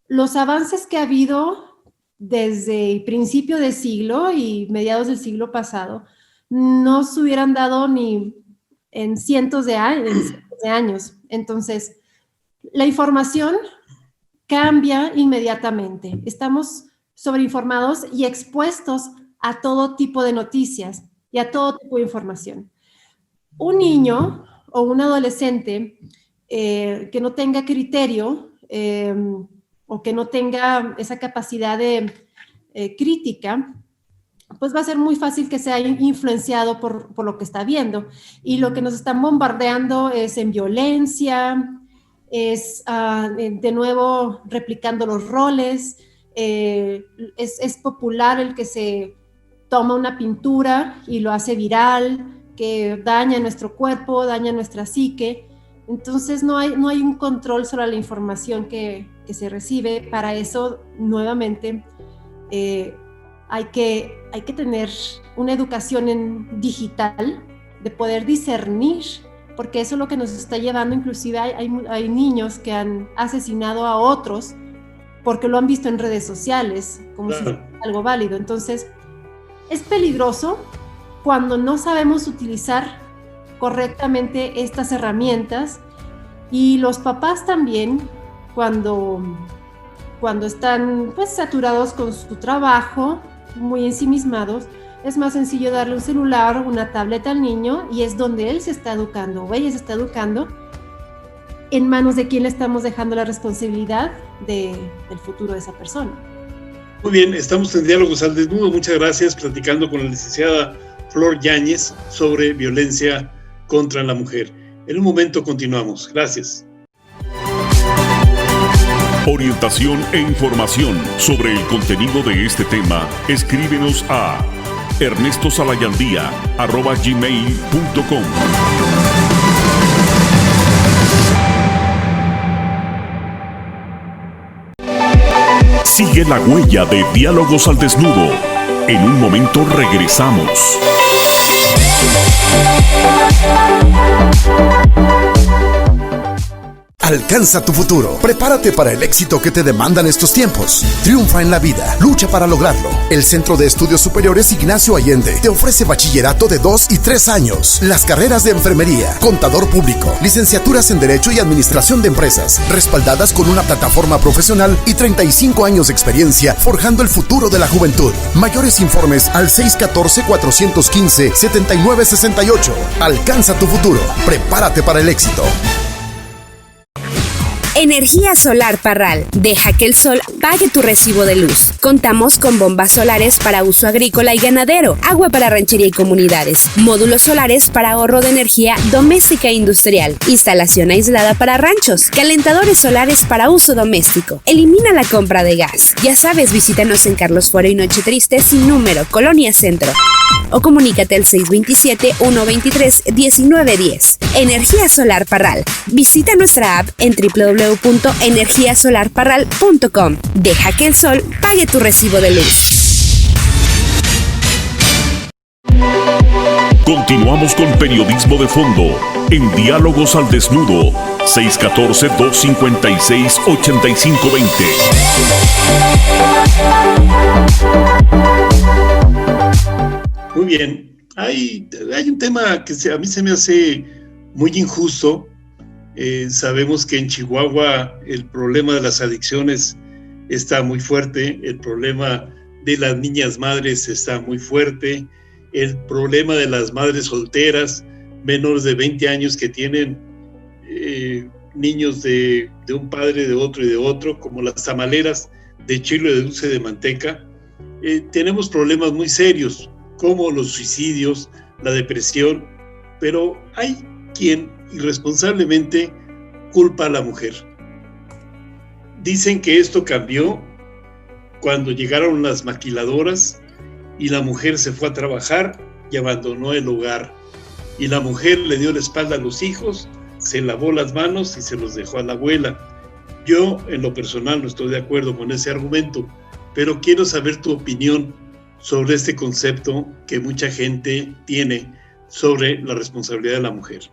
Los avances que ha habido desde el principio del siglo y mediados del siglo pasado no se hubieran dado ni en cientos de años. Entonces, la información cambia inmediatamente. Estamos sobreinformados y expuestos a todo tipo de noticias y a todo tipo de información. Un niño o un adolescente que no tenga criterio o que no tenga esa capacidad de crítica, pues va a ser muy fácil que sea influenciado por lo que está viendo. Y lo que nos están bombardeando es en violencia, es de nuevo replicando los roles, es popular el que se toma una pintura y lo hace viral, que daña nuestro cuerpo, daña nuestra psique. Entonces no hay un control sobre la información que se recibe. Para eso, nuevamente, hay que tener una educación en digital, de poder discernir, porque eso es lo que nos está llevando. Inclusive hay niños que han asesinado a otros porque lo han visto en redes sociales, como claro, si fuera algo válido. Entonces, es peligroso cuando no sabemos utilizar correctamente estas herramientas, y los papás también, cuando están pues saturados con su trabajo, muy ensimismados, es más sencillo darle un celular o una tableta al niño y es donde él se está educando o ella se está educando. ¿En manos de quién le estamos dejando la responsabilidad del futuro de esa persona? Muy bien, estamos en Diálogos al Desnudo. Muchas gracias, platicando con la licenciada Flor Yáñez sobre violencia contra la mujer. En un momento continuamos. Gracias. Orientación e información sobre el contenido de este tema, escríbenos a ernestosalayandía@gmail.com. Sigue la huella de Diálogos al Desnudo. En un momento regresamos. Alcanza tu futuro. Prepárate para el éxito que te demandan estos tiempos. Triunfa en la vida. Lucha para lograrlo. El Centro de Estudios Superiores Ignacio Allende te ofrece bachillerato de 2 y 3 años. Las carreras de enfermería, contador público, licenciaturas en Derecho y Administración de Empresas, respaldadas con una plataforma profesional y 35 años de experiencia forjando el futuro de la juventud. Mayores informes al 614-415-7968. Alcanza tu futuro. Prepárate para el éxito. Energía Solar Parral. Deja que el sol pague tu recibo de luz. Contamos con bombas solares para uso agrícola y ganadero, agua para ranchería y comunidades, módulos solares para ahorro de energía doméstica e industrial, instalación aislada para ranchos, calentadores solares para uso doméstico. Elimina la compra de gas. Ya sabes, visítanos en Carlos Fuero y Noche Triste sin número, Colonia Centro. O comunícate al 627-123-1910. Energía Solar Parral. Visita nuestra app en www.energiasolarparral.com. Deja que el sol pague tu recibo de luz. Continuamos con periodismo de fondo en Diálogos al Desnudo. 614-256-8520. Muy bien, hay un tema que a mí se me hace muy injusto. Sabemos que en Chihuahua el problema de las adicciones está muy fuerte, el problema de las niñas madres está muy fuerte, el problema de las madres solteras, menores de 20 años que tienen niños de un padre, de otro y de otro, como las tamaleras de chile de dulce de manteca. Tenemos problemas muy serios, como los suicidios, la depresión, pero hay quien irresponsablemente culpa a la mujer. Dicen que esto cambió cuando llegaron las maquiladoras y la mujer se fue a trabajar y abandonó el hogar. Y la mujer le dio la espalda a los hijos, se lavó las manos y se los dejó a la abuela. Yo, en lo personal, no estoy de acuerdo con ese argumento, pero quiero saber tu opinión sobre este concepto que mucha gente tiene sobre la responsabilidad de la mujer.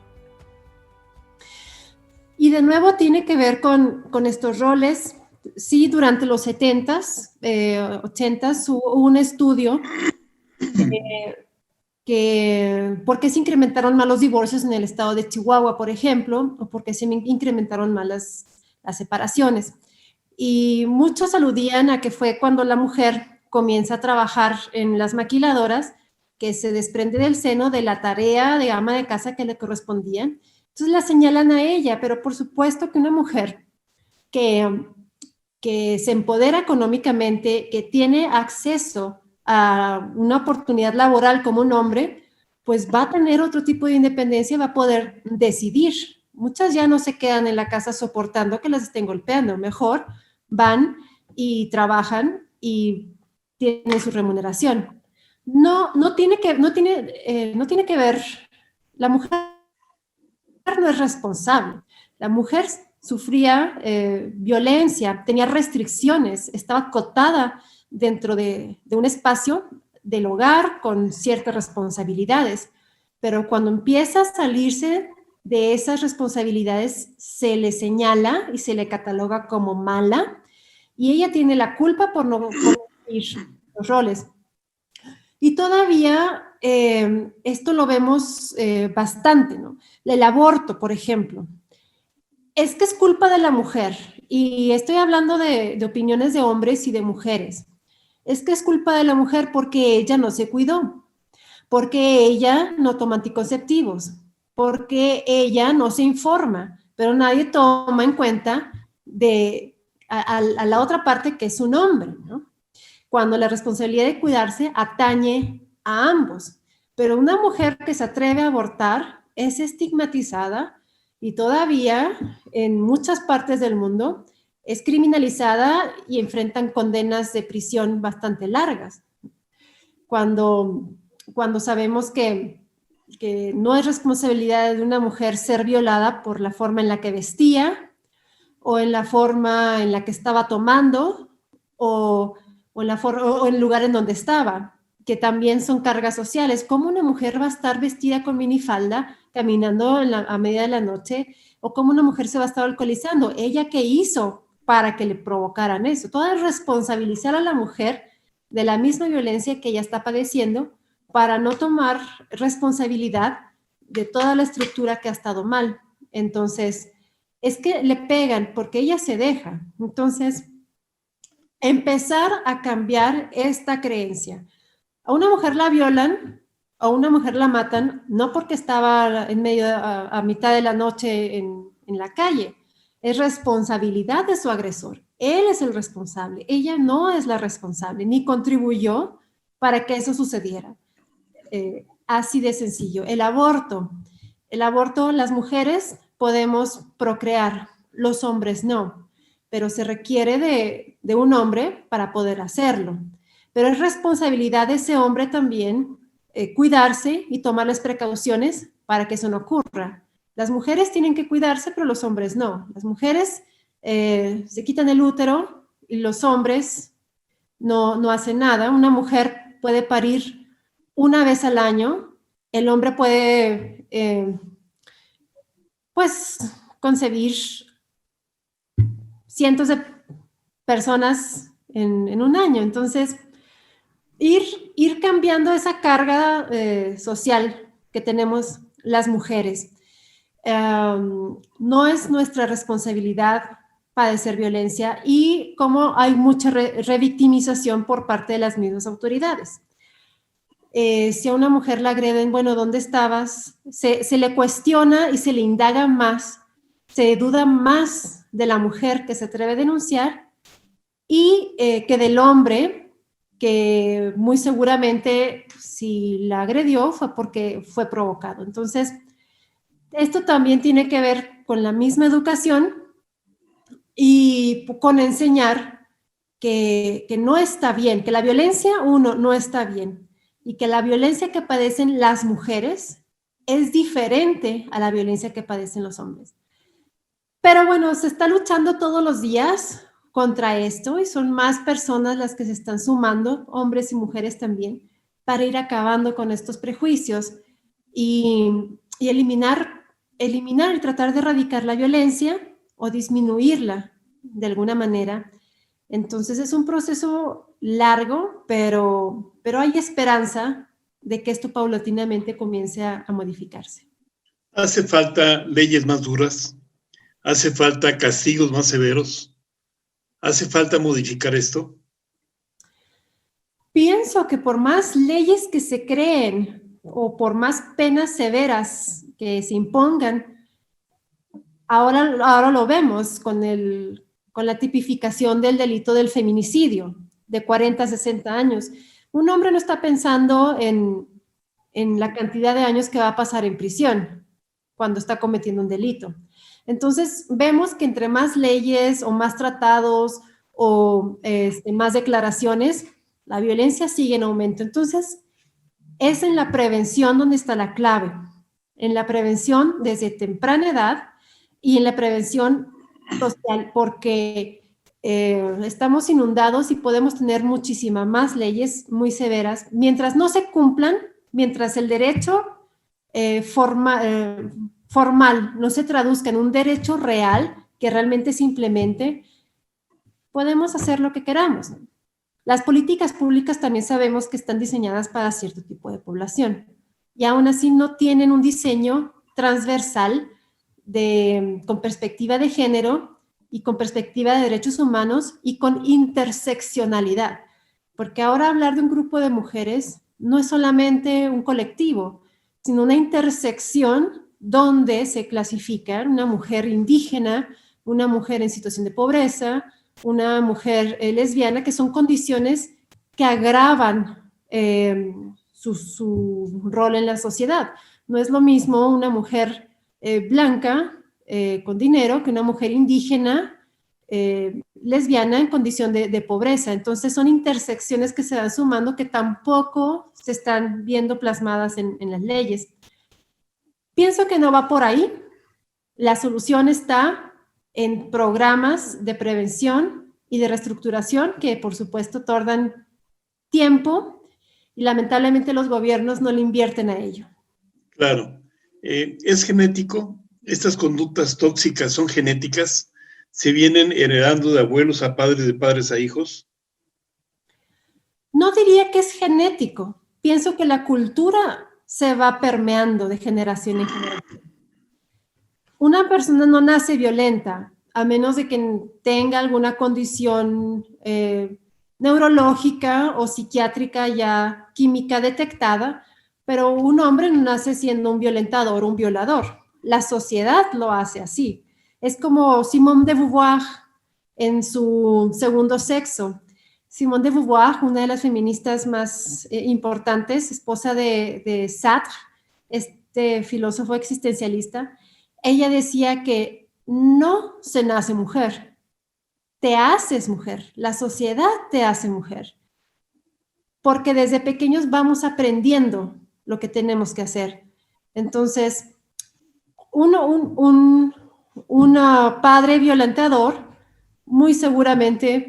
Y de nuevo tiene que ver con estos roles. Sí, durante los 70s, 80s hubo un estudio por qué se incrementaron más los divorcios en el estado de Chihuahua, por ejemplo, o por qué se incrementaron más las separaciones. Y muchos aludían a que fue cuando la mujer comienza a trabajar en las maquiladoras, que se desprende del seno de la tarea de ama de casa que le correspondían. Entonces la señalan a ella, pero por supuesto que una mujer que se empodera económicamente, que tiene acceso a una oportunidad laboral como un hombre, pues va a tener otro tipo de independencia, va a poder decidir. Muchas ya no se quedan en la casa soportando que las estén golpeando, mejor van y trabajan y tienen su remuneración. No tiene que ver, la mujer no es responsable. La mujer sufría violencia, tenía restricciones, estaba acotada dentro de un espacio del hogar con ciertas responsabilidades, pero cuando empieza a salirse de esas responsabilidades se le señala y se le cataloga como mala y ella tiene la culpa por no cumplir los roles. Y todavía esto lo vemos bastante, ¿no? El aborto, por ejemplo. Es que es culpa de la mujer, y estoy hablando de opiniones de hombres y de mujeres. Es que es culpa de la mujer porque ella no se cuidó, porque ella no toma anticonceptivos, porque ella no se informa, pero nadie toma en cuenta a la otra parte que es un hombre, ¿no? Cuando la responsabilidad de cuidarse atañe a ambos. Pero una mujer que se atreve a abortar es estigmatizada y todavía en muchas partes del mundo es criminalizada y enfrentan condenas de prisión bastante largas. cuando sabemos que no es responsabilidad de una mujer ser violada por la forma en la que vestía, o en la forma en la que estaba tomando, o en el lugar en donde estaba, que también son cargas sociales. ¿Cómo una mujer va a estar vestida con minifalda caminando a media de la noche? ¿O cómo una mujer se va a estar alcoholizando? ¿Ella qué hizo para que le provocaran eso? Todo es responsabilizar a la mujer de la misma violencia que ella está padeciendo para no tomar responsabilidad de toda la estructura que ha estado mal. Entonces, es que le pegan porque ella se deja. Entonces, empezar a cambiar esta creencia. A una mujer la violan, a una mujer la matan, no porque estaba en medio a mitad de la noche en la calle. Es responsabilidad de su agresor. Él es el responsable. Ella no es la responsable, ni contribuyó para que eso sucediera. Así de sencillo. El aborto, las mujeres podemos procrear, los hombres no, pero se requiere de un hombre para poder hacerlo. Pero es responsabilidad de ese hombre también cuidarse y tomar las precauciones para que eso no ocurra. Las mujeres tienen que cuidarse, pero los hombres no. Las mujeres se quitan el útero y los hombres no hacen nada. Una mujer puede parir una vez al año. El hombre puede, concebir cientos de personas en un año. Entonces, ir cambiando esa carga social que tenemos las mujeres. No es nuestra responsabilidad padecer violencia y como hay mucha revictimización por parte de las mismas autoridades. Si a una mujer la agreden, bueno, ¿dónde estabas? Se le cuestiona y se le indaga más, se duda más de la mujer que se atreve a denunciar y que del hombre que muy seguramente si la agredió fue porque fue provocado. Entonces, esto también tiene que ver con la misma educación y con enseñar que no está bien, que la violencia, no está bien, y que la violencia que padecen las mujeres es diferente a la violencia que padecen los hombres. Pero bueno, se está luchando todos los días contra esto y son más personas las que se están sumando, hombres y mujeres también, para ir acabando con estos prejuicios y eliminar y tratar de erradicar la violencia o disminuirla de alguna manera. Entonces es un proceso largo, pero hay esperanza de que esto paulatinamente comience a modificarse. ¿Hace falta leyes más duras? ¿Hace falta castigos más severos? ¿Hace falta modificar esto? Pienso que por más leyes que se creen o por más penas severas que se impongan, ahora lo vemos con la tipificación del delito del feminicidio de 40 a 60 años. Un hombre no está pensando en la cantidad de años que va a pasar en prisión cuando está cometiendo un delito. Entonces, vemos que entre más leyes o más tratados o más declaraciones, la violencia sigue en aumento. Entonces, es en la prevención donde está la clave, en la prevención desde temprana edad y en la prevención social, porque estamos inundados y podemos tener muchísimas más leyes muy severas. Mientras no se cumplan, mientras el derecho formal no se traduzca en un derecho real que realmente se implemente, podemos hacer lo que queramos. Las políticas públicas también sabemos que están diseñadas para cierto tipo de población y aún así no tienen un diseño transversal con perspectiva de género y con perspectiva de derechos humanos y con interseccionalidad, porque ahora hablar de un grupo de mujeres no es solamente un colectivo, sino una intersección donde se clasifica una mujer indígena, una mujer en situación de pobreza, una mujer lesbiana, que son condiciones que agravan su rol en la sociedad. No es lo mismo una mujer blanca con dinero que una mujer indígena lesbiana en condición de pobreza. Entonces son intersecciones que se van sumando que tampoco se están viendo plasmadas en las leyes. Pienso que no va por ahí. La solución está en programas de prevención y de reestructuración que, por supuesto, tardan tiempo y lamentablemente los gobiernos no le invierten a ello. Claro. ¿Es genético? ¿Estas conductas tóxicas son genéticas? ¿Se vienen heredando de abuelos a padres, de padres a hijos? No diría que es genético. Pienso que la cultura se va permeando de generación en generación. Una persona no nace violenta, a menos de que tenga alguna condición neurológica o psiquiátrica ya química detectada, pero un hombre no nace siendo un violentador o un violador. La sociedad lo hace así. Es como Simone de Beauvoir en su Segundo Sexo. Simone de Beauvoir, una de las feministas más importantes, esposa de Sartre, este filósofo existencialista, ella decía que no se nace mujer, te haces mujer, la sociedad te hace mujer, porque desde pequeños vamos aprendiendo lo que tenemos que hacer. Entonces, un padre violentador muy seguramente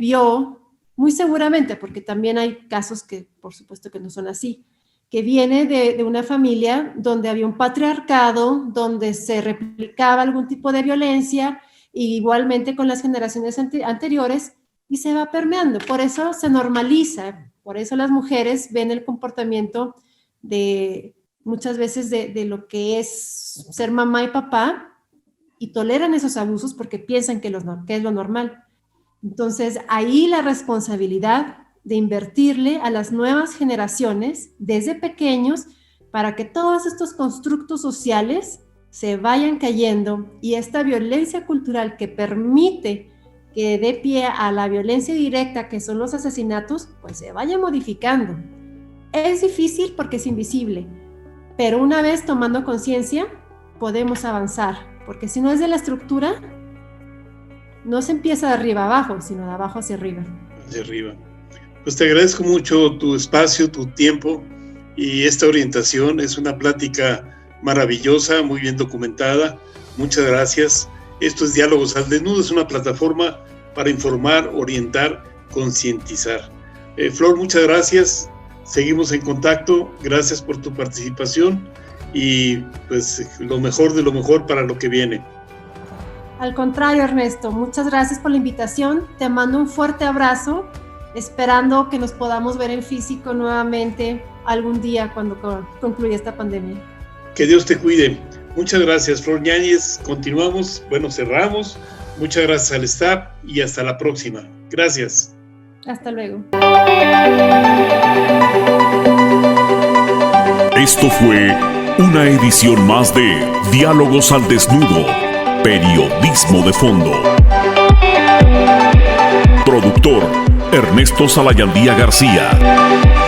porque también hay casos que por supuesto que no son así, que viene de una familia donde había un patriarcado, donde se replicaba algún tipo de violencia, y igualmente con las generaciones anteriores, y se va permeando. Por eso se normaliza, por eso las mujeres ven el comportamiento muchas veces de lo que es ser mamá y papá, y toleran esos abusos porque piensan que es lo normal. Entonces, ahí la responsabilidad de invertirle a las nuevas generaciones desde pequeños para que todos estos constructos sociales se vayan cayendo y esta violencia cultural que permite que dé pie a la violencia directa, que son los asesinatos, pues se vaya modificando. Es difícil porque es invisible, pero una vez tomando conciencia podemos avanzar, porque si no es de la estructura, no se empieza de arriba abajo, sino de abajo hacia arriba. Hacia arriba. Pues te agradezco mucho tu espacio, tu tiempo y esta orientación. Es una plática maravillosa, muy bien documentada. Muchas gracias. Esto es Diálogos al Desnudo, es una plataforma para informar, orientar, concientizar. Flor, muchas gracias. Seguimos en contacto. Gracias por tu participación y pues lo mejor de lo mejor para lo que viene. Al contrario, Ernesto, muchas gracias por la invitación. Te mando un fuerte abrazo, esperando que nos podamos ver en físico nuevamente algún día cuando concluya esta pandemia. Que Dios te cuide. Muchas gracias, Flor Yáñez. Continuamos, cerramos. Muchas gracias al staff y hasta la próxima. Gracias. Hasta luego. Esto fue una edición más de Diálogos al Desnudo, periodismo de fondo. Productor Ernesto Salayandía García.